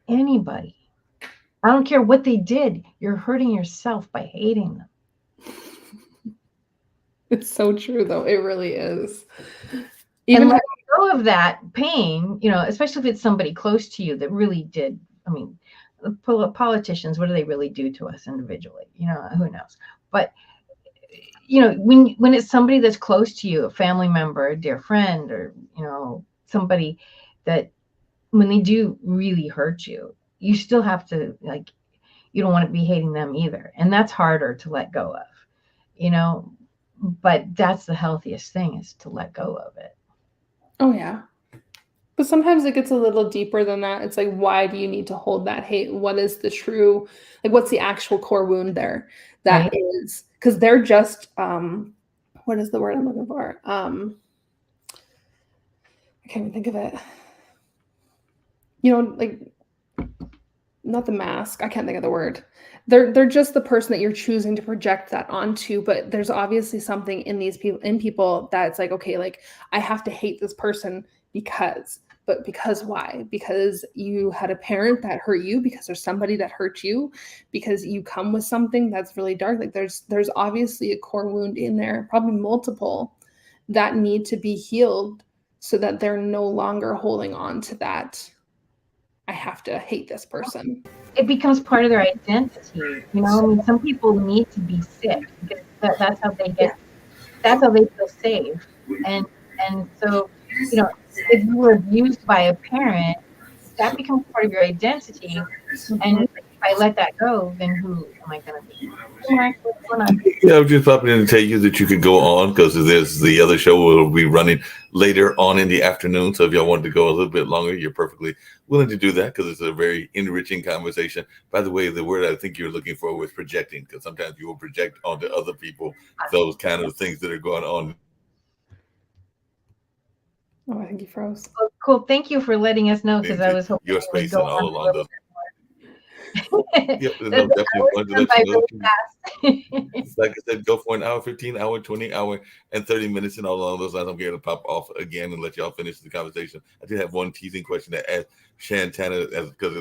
Speaker 1: Anybody. I don't care what they did. You're hurting yourself by hating them.
Speaker 2: It's so true, though. It really is.
Speaker 1: And let go of that pain, especially if it's somebody close to you that really did. I mean, politicians, what do they really do to us individually? Who knows? But when it's somebody that's close to you, a family member, a dear friend, or somebody that, when they do really hurt you, you still have to, like, you don't want to be hating them either, and that's harder to let go of, but that's the healthiest thing, is to let go of it.
Speaker 2: Oh yeah. But sometimes it gets a little deeper than that. It's like, why do you need to hold that hate? What is the true, like, what's the actual core wound there? That
Speaker 1: Right.
Speaker 2: is, because they're just, what is the word I'm looking for? I can't even think of it. Like, not the mask. I can't think of the word. They're just the person that you're choosing to project that onto. But there's obviously something in people that's like, okay, like, I have to hate this person because. But because why? Because you had a parent that hurt you, because there's somebody that hurt you, because you come with something that's really dark. Like, there's obviously a core wound in there, probably multiple, that need to be healed so that they're no longer holding on to that. I have to hate this person.
Speaker 1: It becomes part of their identity. I mean, some people need to be sick because that's how they get. That's how they feel safe. And so, if you were abused by a parent, that becomes part of your identity. And if I let that go, then who am I going to be?
Speaker 3: Yeah, I was just popping in to tell you that you could go on, because there's the other show will be running later on in the afternoon. So if y'all wanted to go a little bit longer, you're perfectly willing to do that, because it's a very enriching conversation. By the way, the word I think you're looking for was projecting, because sometimes you will project onto other people those kind of things that are going on.
Speaker 2: Oh, I think he froze.
Speaker 1: Oh, cool. Thank you for letting us know because I was hoping
Speaker 3: your
Speaker 1: it would
Speaker 3: space
Speaker 1: go
Speaker 3: and all
Speaker 1: on a
Speaker 3: along
Speaker 1: little
Speaker 3: those.
Speaker 1: bit
Speaker 3: Yeah,
Speaker 1: more.
Speaker 3: no,
Speaker 1: The
Speaker 3: definitely
Speaker 1: hours
Speaker 3: wanted to
Speaker 1: went
Speaker 3: let
Speaker 1: by
Speaker 3: you know.
Speaker 1: really fast.
Speaker 3: It's like I said, go for an hour, 15 hour, 20 hour, and 30 minutes and all along those lines. I'm going to pop off again and let y'all finish the conversation. I did have one teasing question to ask Shantana because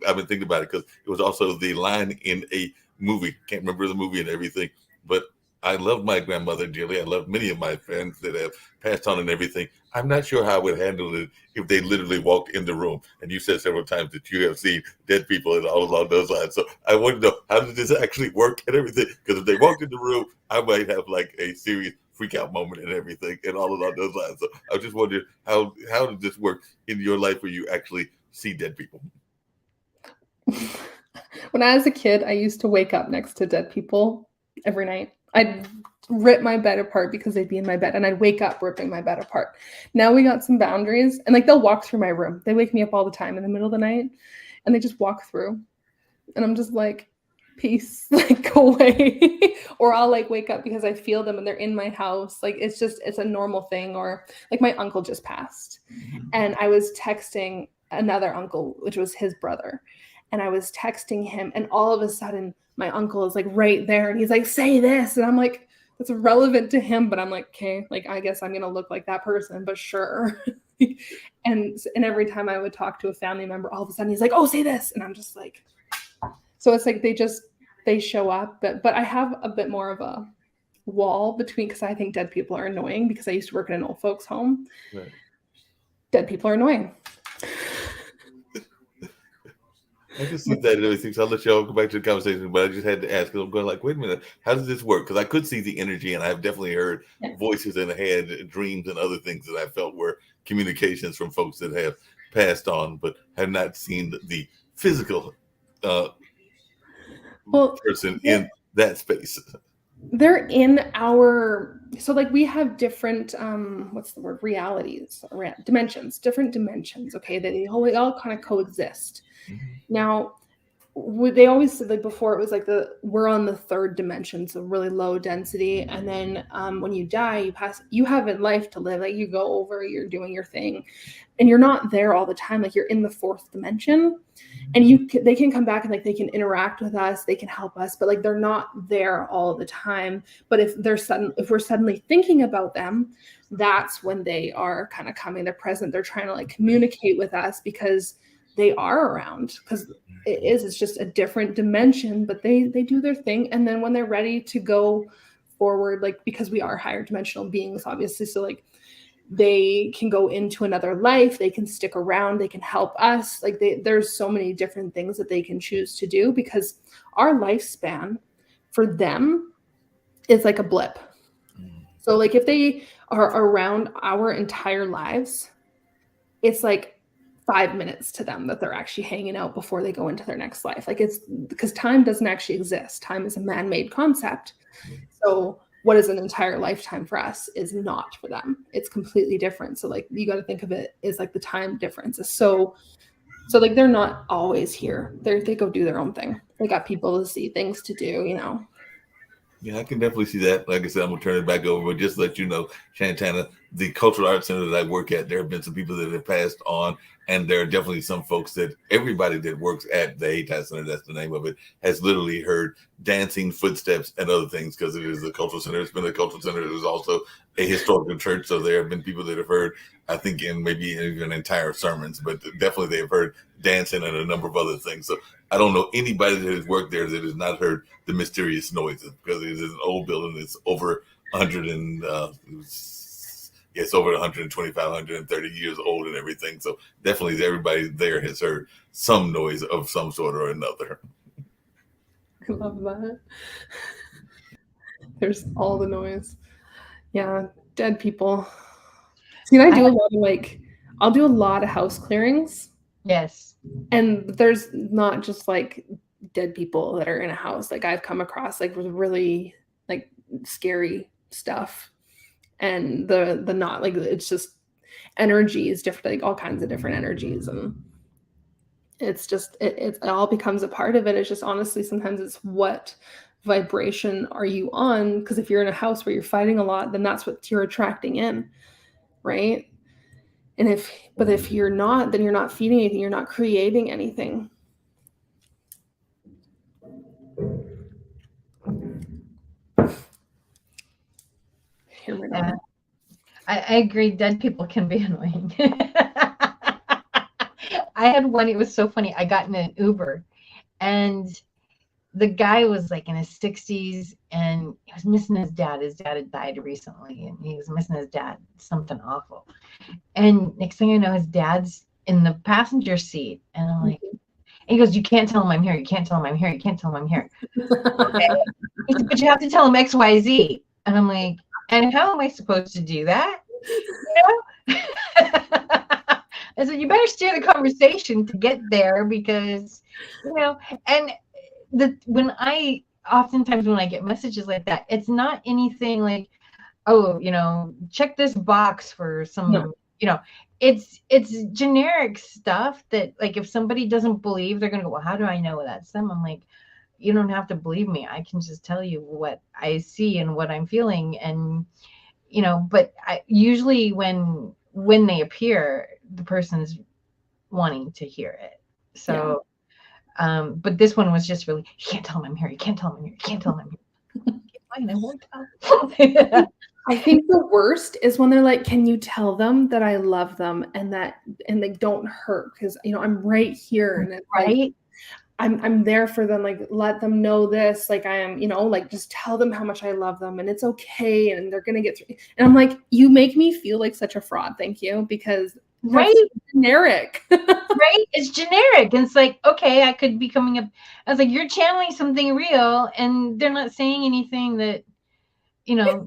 Speaker 3: I've been thinking about it because it was also the line in a movie. Can't remember the movie and everything, but I love my grandmother dearly. I love many of my friends that have passed on and everything. I'm not sure how I would handle it if they literally walked in the room. And you said several times that you have seen dead people and all along those lines. So I want to know, how does this actually work and everything? Because if they walked in the room, I might have like a serious freak out moment and everything and all along those lines. So I just wondered how does this work in your life where you actually see dead people?
Speaker 2: When I was a kid, I used to wake up next to dead people every night. I'd rip my bed apart because they'd be in my bed, and I'd wake up ripping my bed apart. Now we got some boundaries, and like they'll walk through my room. They wake me up all the time in the middle of the night, and they just walk through, and I'm just like, peace, like go away. Or I'll like wake up because I feel them and they're in my house. Like it's a normal thing. Or like my uncle just passed, and I was texting another uncle, which was his brother, and I was texting him, and all of a sudden my uncle is like right there, and he's like, say this, and I'm like, that's relevant to him, but I'm like, okay, like I guess I'm gonna look like that person, but sure. and every time I would talk to a family member, all of a sudden he's like, oh, say this, and I'm just like, so it's like they show up, but I have a bit more of a wall between, because I think dead people are annoying because I used to work in an old folks home.
Speaker 3: Right.
Speaker 2: Dead people are annoying.
Speaker 3: I can see that and everything, so I'll let y'all go back to the conversation, but I just had to ask, because I'm going like, wait a minute, how does this work? Because I could see the energy, and I've definitely heard voices in the head, dreams, and other things that I felt were communications from folks that have passed on, but have not seen the physical person in that space.
Speaker 2: They're in our, so like we have different, what's the word, realities, dimensions, different dimensions, okay, they all kind of coexist. Now, they always said, like before, it was like we're on the third dimension, so really low density, and then when you die, you have a life to live, like you go over, you're doing your thing, and you're not there all the time, like you're in the fourth dimension, and they can come back and like they can interact with us, they can help us, but like they're not there all the time. But if we're suddenly thinking about them, that's when they are kind of coming, they're present, they're trying to like communicate with us because they are around, because it's just a different dimension, but they do their thing. And then when they're ready to go forward, like, because we are higher dimensional beings, obviously, so like they can go into another life, they can stick around, they can help us, like there's so many different things that they can choose to do, because our lifespan for them is like a blip. So like if they are around our entire lives, it's like 5 minutes to them that they're actually hanging out before they go into their next life. Like it's because time doesn't actually exist. Time is a man-made concept. So what is an entire lifetime for us is not for them. It's completely different. So like you got to think of it as like the time difference. So like they're not always here. They go do their own thing. They got people to see, things to do, you know.
Speaker 3: Yeah, I can definitely see that. Like I said, I'm gonna turn it back over, but just to let you know, Shantana, the Cultural Arts Center that I work at, there have been some people that have passed on, and there are definitely some folks that everybody that works at the Hayti Center, that's the name of it, has literally heard dancing footsteps and other things, because it is a cultural center. It's been a cultural center. It is also a historical church, so there have been people that have heard, I think, in maybe even entire sermons, but definitely they've heard dancing and a number of other things. So I don't know anybody that has worked there that has not heard the mysterious noises, because it is an old building. It's over 100 and it's over 125, 130 years old and everything. So definitely everybody there has heard some noise of some sort or another.
Speaker 2: I love that. There's all the noise. Yeah, dead people. See, and I'll do a lot of house clearings.
Speaker 1: Yes.
Speaker 2: And there's not just like dead people that are in a house. Like I've come across like really like scary stuff, and the not like, it's just energies, different, like all kinds of different energies, and it's just it all becomes a part of it. It's just honestly sometimes it's what vibration are you on, because if you're in a house where you're fighting a lot, then that's what you're attracting in, right? And if you're not, then you're not feeding anything, you're not creating anything. Hear my dog.
Speaker 1: I agree. Dead people can be annoying. I had one, it was so funny. I got in an Uber and the guy was like in his 60s and he was missing his dad. His dad had died recently and he was missing his dad, something awful. And next thing I know, his dad's in the passenger seat. And I'm like, and he goes, you can't tell him I'm here. You can't tell him I'm here. You can't tell him I'm here. Okay. He said, but you have to tell him X, Y, Z. And I'm like, and how am I supposed to do that? You know? I said, you better steer the conversation to get there because, you know, and oftentimes when I get messages like that, it's not anything like, oh, you know, check this box for some, you know, it's generic stuff that like if somebody doesn't believe, they're gonna go, well, how do I know that's them? I'm like, you don't have to believe me. I can just tell you what I see and what I'm feeling. And, you know, but usually when they appear, the person's wanting to hear it. So, but this one was just really, you can't tell him I'm here. You can't tell him I'm here. You can't tell him I'm here. Fine, I won't tell.
Speaker 2: I think the worst is when they're like, can you tell them that I love them and they don't hurt? Because, you know, I'm right here. And it's
Speaker 1: right.
Speaker 2: Like, I'm there for them. Like, let them know this. Like, I am, you know, like just tell them how much I love them and it's okay. And they're going to get through. And I'm like, you make me feel like such a fraud. Thank you. Because
Speaker 1: right.
Speaker 2: Generic.
Speaker 1: Right. It's generic. And it's like, okay, I could be coming up. I was like, you're channeling something real and they're not saying anything that, you know,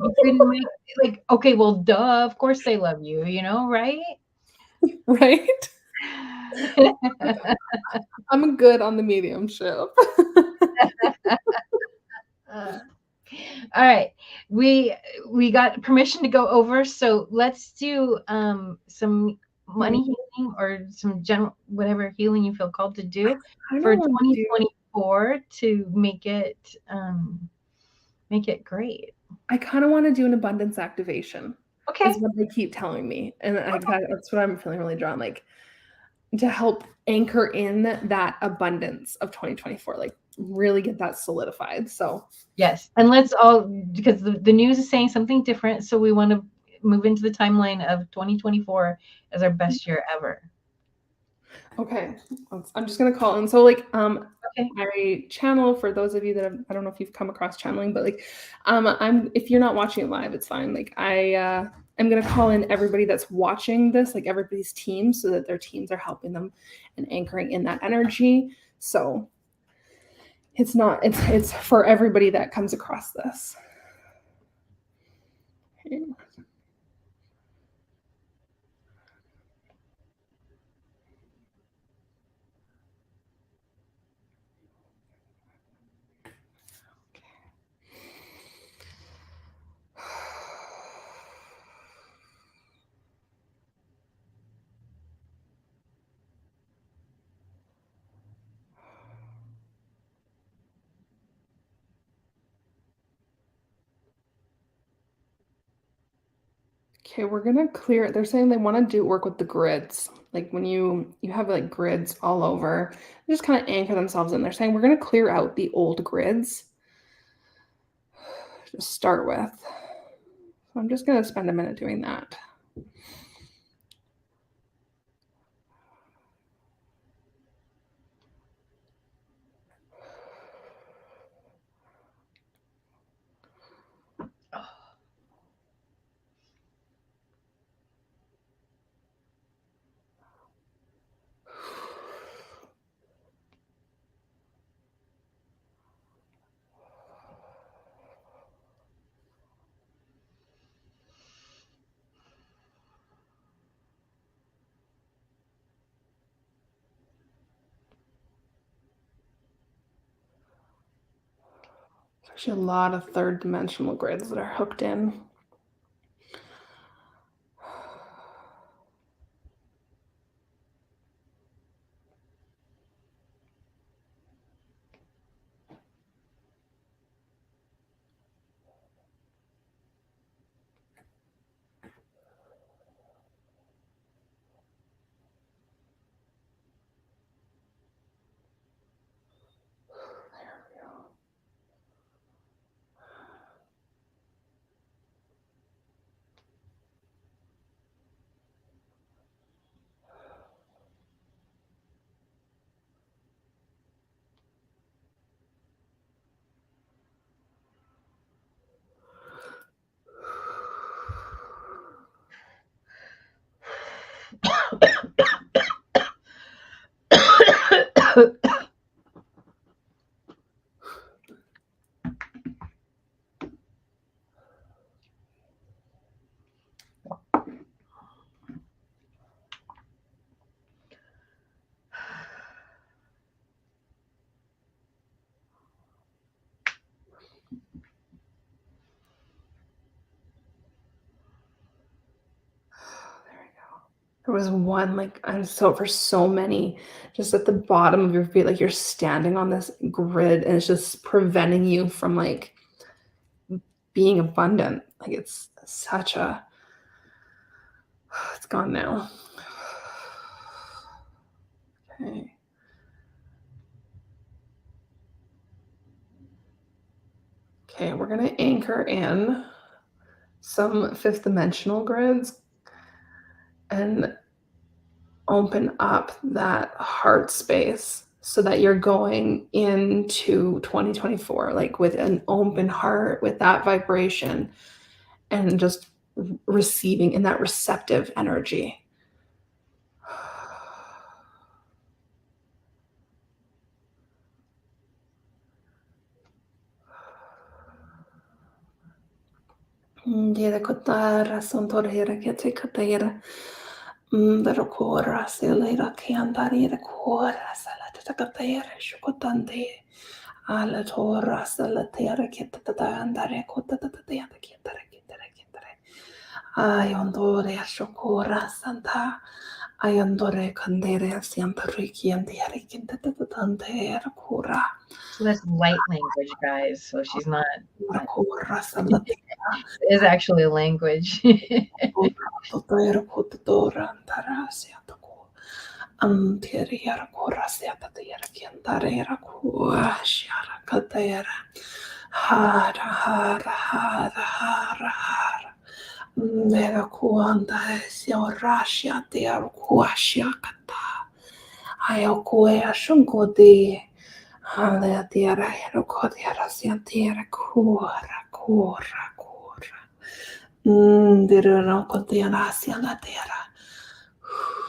Speaker 1: like, okay, well, duh, of course they love you, you know, right?
Speaker 2: Right. I'm good on the mediumship.
Speaker 1: All right, we got permission to go over, so let's do some money healing or some general whatever healing you feel called to do for 2024 to make it great.
Speaker 2: I kind of want to do an abundance activation.
Speaker 1: Okay.
Speaker 2: Is what they keep telling me. And that's what I'm feeling really drawn, like to help anchor in that abundance of 2024, like really get that solidified. So
Speaker 1: yes. And let's all, because the news is saying something different. So we want to move into the timeline of 2024 as our best year ever.
Speaker 2: Okay. I'm just going to call in. So like, I channel for those of you that I don't know if you've come across channeling, but like, if you're not watching it live, it's fine. Like I'm going to call in everybody that's watching this, like everybody's team, so that their teams are helping them and anchoring in that energy. So it's for everybody that comes across this. Okay. Okay, we're gonna clear it. They're saying they want to work with the grids. Like when you have like grids all over, they just kind of anchor themselves in. They're saying we're gonna clear out the old grids to start with. So I'm just gonna spend a minute doing that. There's actually a lot of third dimensional grids that are hooked in. There was one, like, I'm so for so many, just at the bottom of your feet, like you're standing on this grid and it's just preventing you from like being abundant. Like it's such a, it's gone now. Okay. Okay, we're gonna anchor in some fifth dimensional grids and open up that heart space so that you're going into 2024 like with an open heart with that vibration and just receiving in that receptive energy. Dira kotara sontorera kete katera. Dara kora selera kiandari da kora salata katera shukotante. Ala tora salatera ketata andare kotata tata kitara kitara kitara. Ayondore shokora santa. Ayondore kandere siempre kiandere kitata tante kura.
Speaker 1: So that's light language, guys. So she's not.
Speaker 2: Kora salatera.
Speaker 1: It is actually a language.
Speaker 2: Anterior corasiata tera kiantarera kuashiara katera hara hara hara hara hara nera kuanda siorashia tera kuashia kata ayo kuea shungodi hale tera hero kodiara siantera kura kura kura dira kodiara siana tera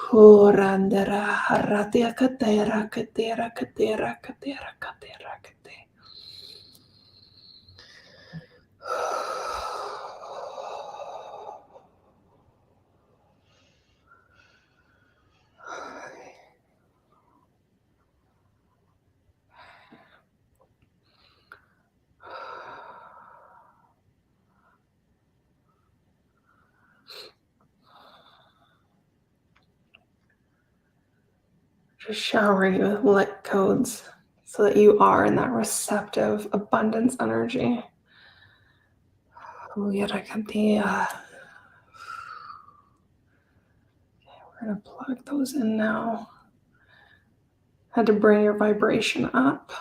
Speaker 2: Kurandera haratia katera katera katera katera katera kate. Just showering you with light codes so that you are in that receptive abundance energy. We're gonna plug those in now. Had to bring your vibration up.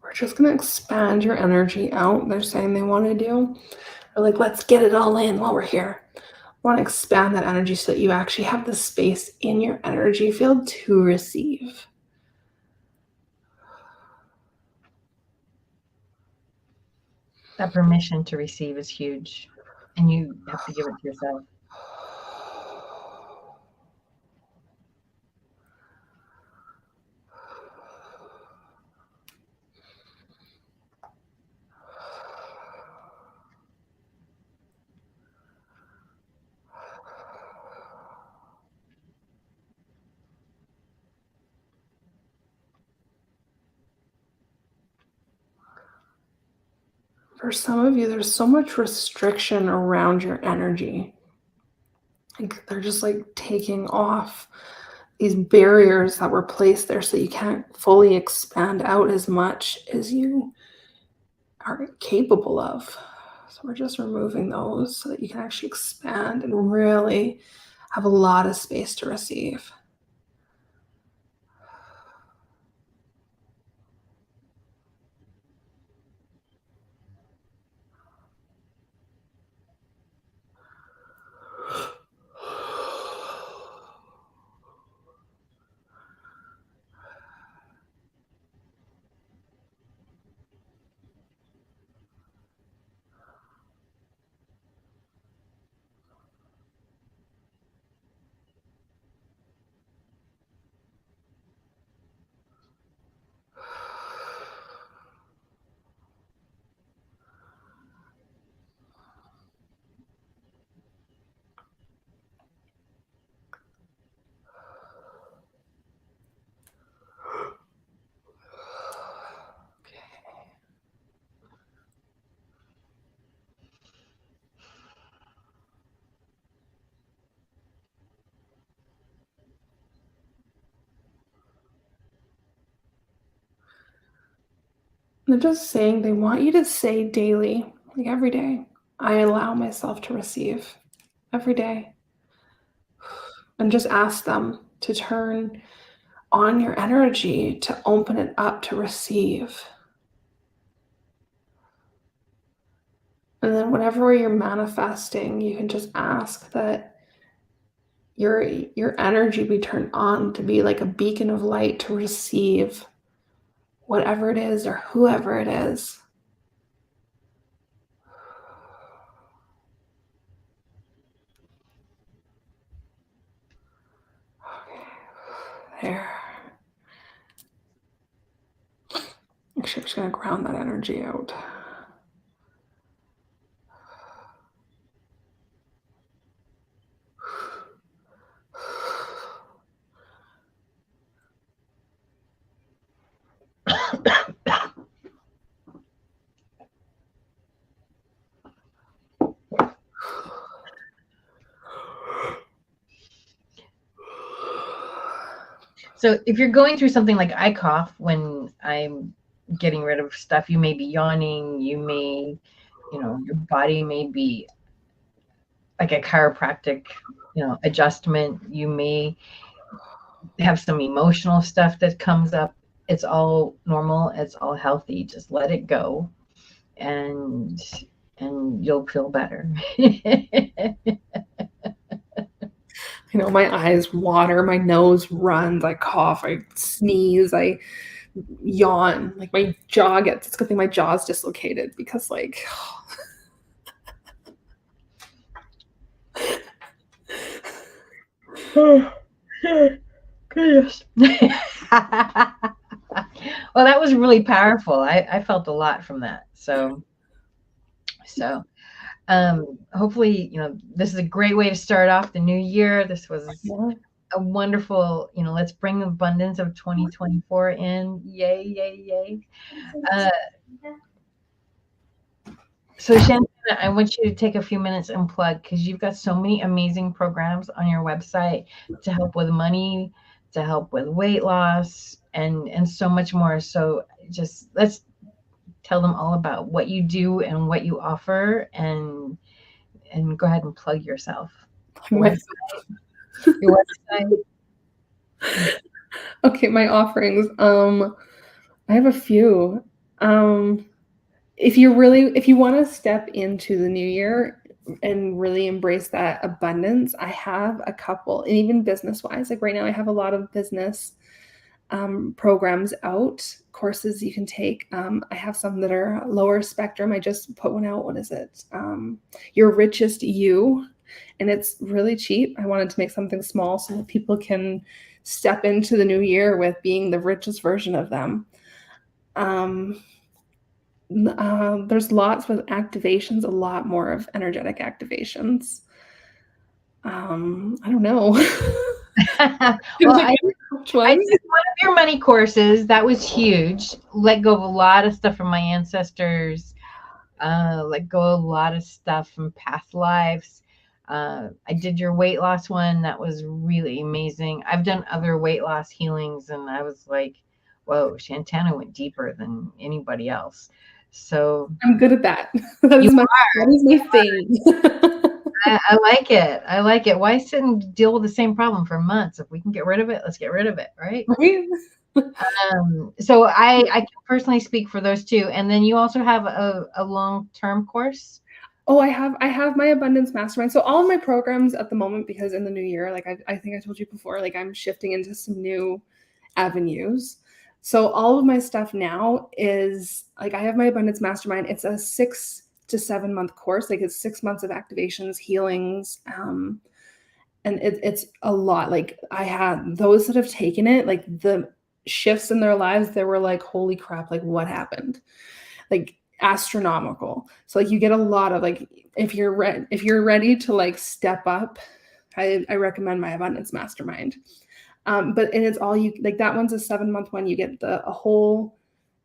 Speaker 2: We're just going to expand your energy out. They're saying they want to do. Or like, let's get it all in while we're here. Want to expand that energy so that you actually have the space in your energy field to receive.
Speaker 1: That permission to receive is huge, and you have to give it to yourself.
Speaker 2: For some of you, there's so much restriction around your energy. Like they're just like taking off these barriers that were placed there so you can't fully expand out as much as you are capable of. So we're just removing those so that you can actually expand and really have a lot of space to receive. They're just saying they want you to say daily, like every day, I allow myself to receive every day. And just ask them to turn on your energy to open it up to receive. And then whenever you're manifesting, you can just ask that your energy be turned on to be like a beacon of light to receive whatever it is or whoever it is. Okay. There. Actually, I'm just going to ground that energy out.
Speaker 1: So if you're going through something like I cough when I'm getting rid of stuff, you may be yawning, you may, your body may be like a chiropractic, adjustment. You may have some emotional stuff that comes up. It's all normal. It's all healthy. Just let it go and you'll feel better.
Speaker 2: My eyes water, my nose runs, I cough, I sneeze, I yawn, like my jaw it's a good thing my jaw's dislocated because like
Speaker 1: Goodness. Well, that was really powerful. I felt a lot from that. So hopefully, this is a great way to start off the new year. This was a wonderful, let's bring abundance of 2024 in. Yay, yay, yay. So Shantana, I want you to take a few minutes and plug, because you've got so many amazing programs on your website to help with money, to help with weight loss, and so much more. So just let's tell them all about what you do and what you offer, and go ahead and plug yourself. Your website.
Speaker 2: Okay, my offerings. I have a few. If you want to step into the new year and really embrace that abundance, I have a couple, and even business-wise, like right now I have a lot of business programs out, courses you can take. I have some that are lower spectrum. I just put one out. What is it? Your Richest You. And it's really cheap. I wanted to make something small so that people can step into the new year with being the richest version of them. There's lots with activations, a lot more of energetic activations. I don't know.
Speaker 1: Well, I did one of your money courses. That was huge. Let go of a lot of stuff from my ancestors. Let go of a lot of stuff from past lives. I did your weight loss one. That was really amazing. I've done other weight loss healings, and I was like, whoa, Shantana went deeper than anybody else. So
Speaker 2: I'm good at that. That is my thing.
Speaker 1: I like it. I like it. Why sit and deal with the same problem for months? If we can get rid of it, let's get rid of it, right? So I can personally speak for those two. And then you also have a long-term course.
Speaker 2: Oh, I have my Abundance Mastermind. So all of my programs at the moment, because in the new year, like I think I told you before, like I'm shifting into some new avenues. So all of my stuff now is like, I have my Abundance Mastermind. It's a 6 to 7 month course. Like it's 6 months of activations, healings. And it's a lot. Like I had those that have taken it, like the shifts in their lives, they were like, holy crap, like what happened? Like astronomical. So like you get a lot of like, if you're ready to like step up, I recommend my Abundance Mastermind. And it's all you, like that one's a 7-month one. You get a whole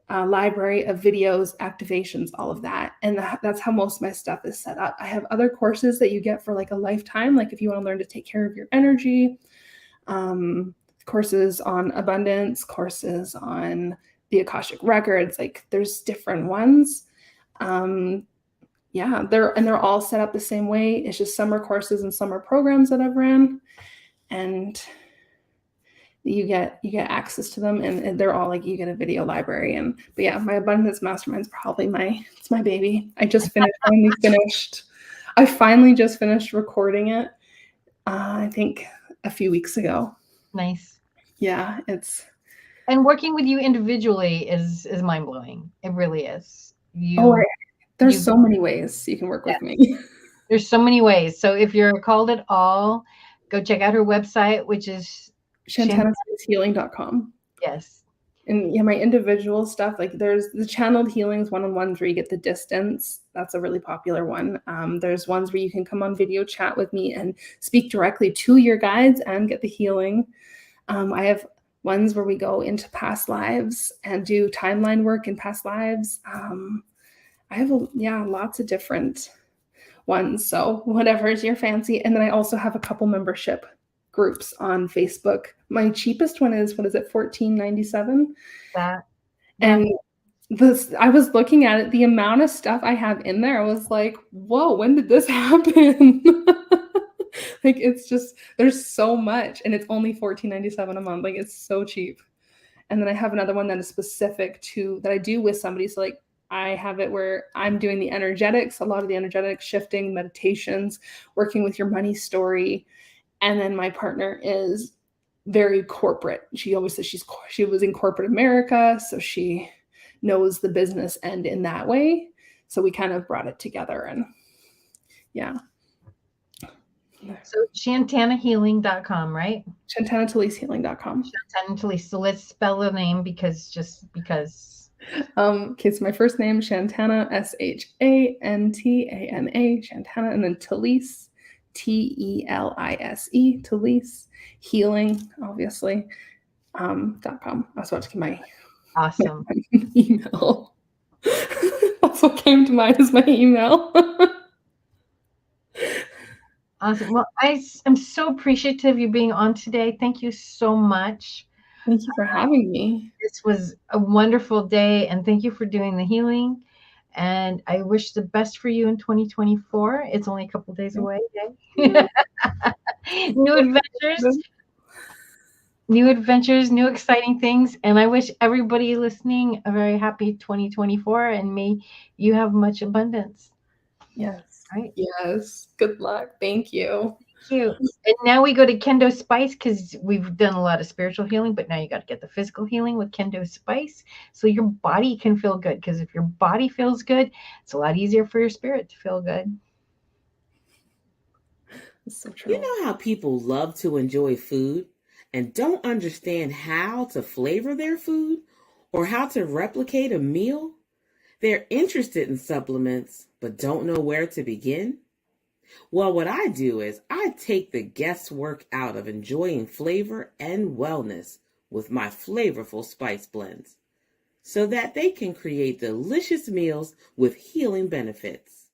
Speaker 2: library of videos, activations, all of that. And that's how most of my stuff is set up. I have other courses that you get for like a lifetime. Like if you want to learn to take care of your energy, courses on abundance, courses on the Akashic Records. Like there's different ones. Yeah, they're all set up the same way. It's just summer courses and summer programs that I've ran, and you get access to them, and they're all like, you get a video library. But yeah, my Abundance Mastermind's probably it's my baby. I finally just finished recording it. I think a few weeks ago.
Speaker 1: Nice.
Speaker 2: Yeah,
Speaker 1: and working with you individually is mind blowing. It really is.
Speaker 2: There's so many ways you can work with me.
Speaker 1: There's so many ways. So if you're called at all, go check out her website, which is
Speaker 2: ShantanaTulisHealing.com.
Speaker 1: Yes.
Speaker 2: And yeah, my individual stuff, like there's the channeled healings one-on-ones where you get the distance. That's a really popular one. There's ones where you can come on video chat with me and speak directly to your guides and get the healing. I have ones where we go into past lives and do timeline work in past lives. I have lots of different ones. So whatever is your fancy. And then I also have a couple membership groups on Facebook. My cheapest one is, what is it, $14.97? And I was looking at it, the amount of stuff I have in there, I was like, whoa, when did this happen? Like, it's just, there's so much, and it's only $14.97 a month. Like, it's so cheap. And then I have another one that is specific to, that I do with somebody. So like, I have it where I'm doing the energetics, a lot of the energetic shifting, meditations, working with your money story. And then my partner is very corporate. She always says she was in corporate America, so she knows the business end in that way. So we kind of brought it together, and yeah.
Speaker 1: So ShantanaHealing.com, right?
Speaker 2: ShantanaTulisHealing.com.
Speaker 1: Shantana Tulise. So let's spell the name because.
Speaker 2: Okay, so my first name, Shantana, SHANTANA, Shantana, and then Tulise, TELISE, Tulise, healing, obviously, .com. I was about to get my
Speaker 1: Awesome
Speaker 2: email. That's what came to mind as my email.
Speaker 1: Awesome. Well, I am so appreciative of you being on today. Thank you so much.
Speaker 2: Thank you for having me.
Speaker 1: This was a wonderful day, and thank you for doing the healing. And I wish the best for you in 2024. It's only a couple of days away. Okay? New adventures, new exciting things. And I wish everybody listening a very happy 2024, and may you have much abundance.
Speaker 2: Yes.
Speaker 1: Right?
Speaker 2: Yes. Good luck. Thank you.
Speaker 1: Thank you. And now we go to Kendo Spice, because we've done a lot of spiritual healing, but now you got to get the physical healing with Kendo Spice so your body can feel good. Because if your body feels good, it's a lot easier for your spirit to feel good.
Speaker 2: That's so true.
Speaker 4: You know how people love to enjoy food and don't understand how to flavor their food or how to replicate a meal? They're interested in supplements, but don't know where to begin? Well, what I do is I take the guesswork out of enjoying flavor and wellness with my flavorful spice blends so that they can create delicious meals with healing benefits.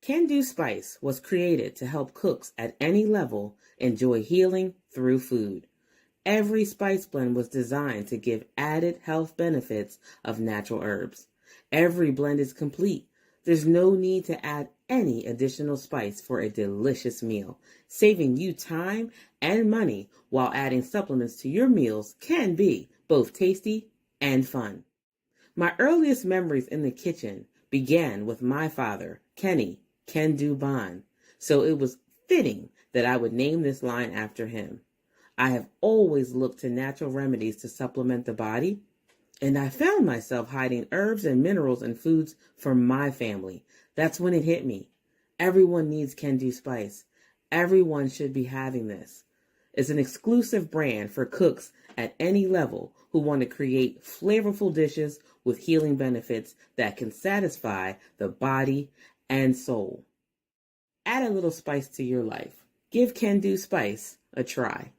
Speaker 4: Can Do Spice was created to help cooks at any level enjoy healing through food. Every spice blend was designed to give added health benefits of natural herbs. Every blend is complete. There's no need to add any additional spice for a delicious meal. Saving you time and money while adding supplements to your meals can be both tasty and fun. My earliest memories in the kitchen began with my father, Kenny Can Do Bond, so it was fitting that I would name this line after him. I have always looked to natural remedies to supplement the body, and I found myself hiding herbs and minerals in foods for my family. That's when it hit me. Everyone needs Can Do Spice. Everyone should be having this. It's an exclusive brand for cooks at any level who want to create flavorful dishes with healing benefits that can satisfy the body and soul. Add a little spice to your life. Give Can Do Spice a try.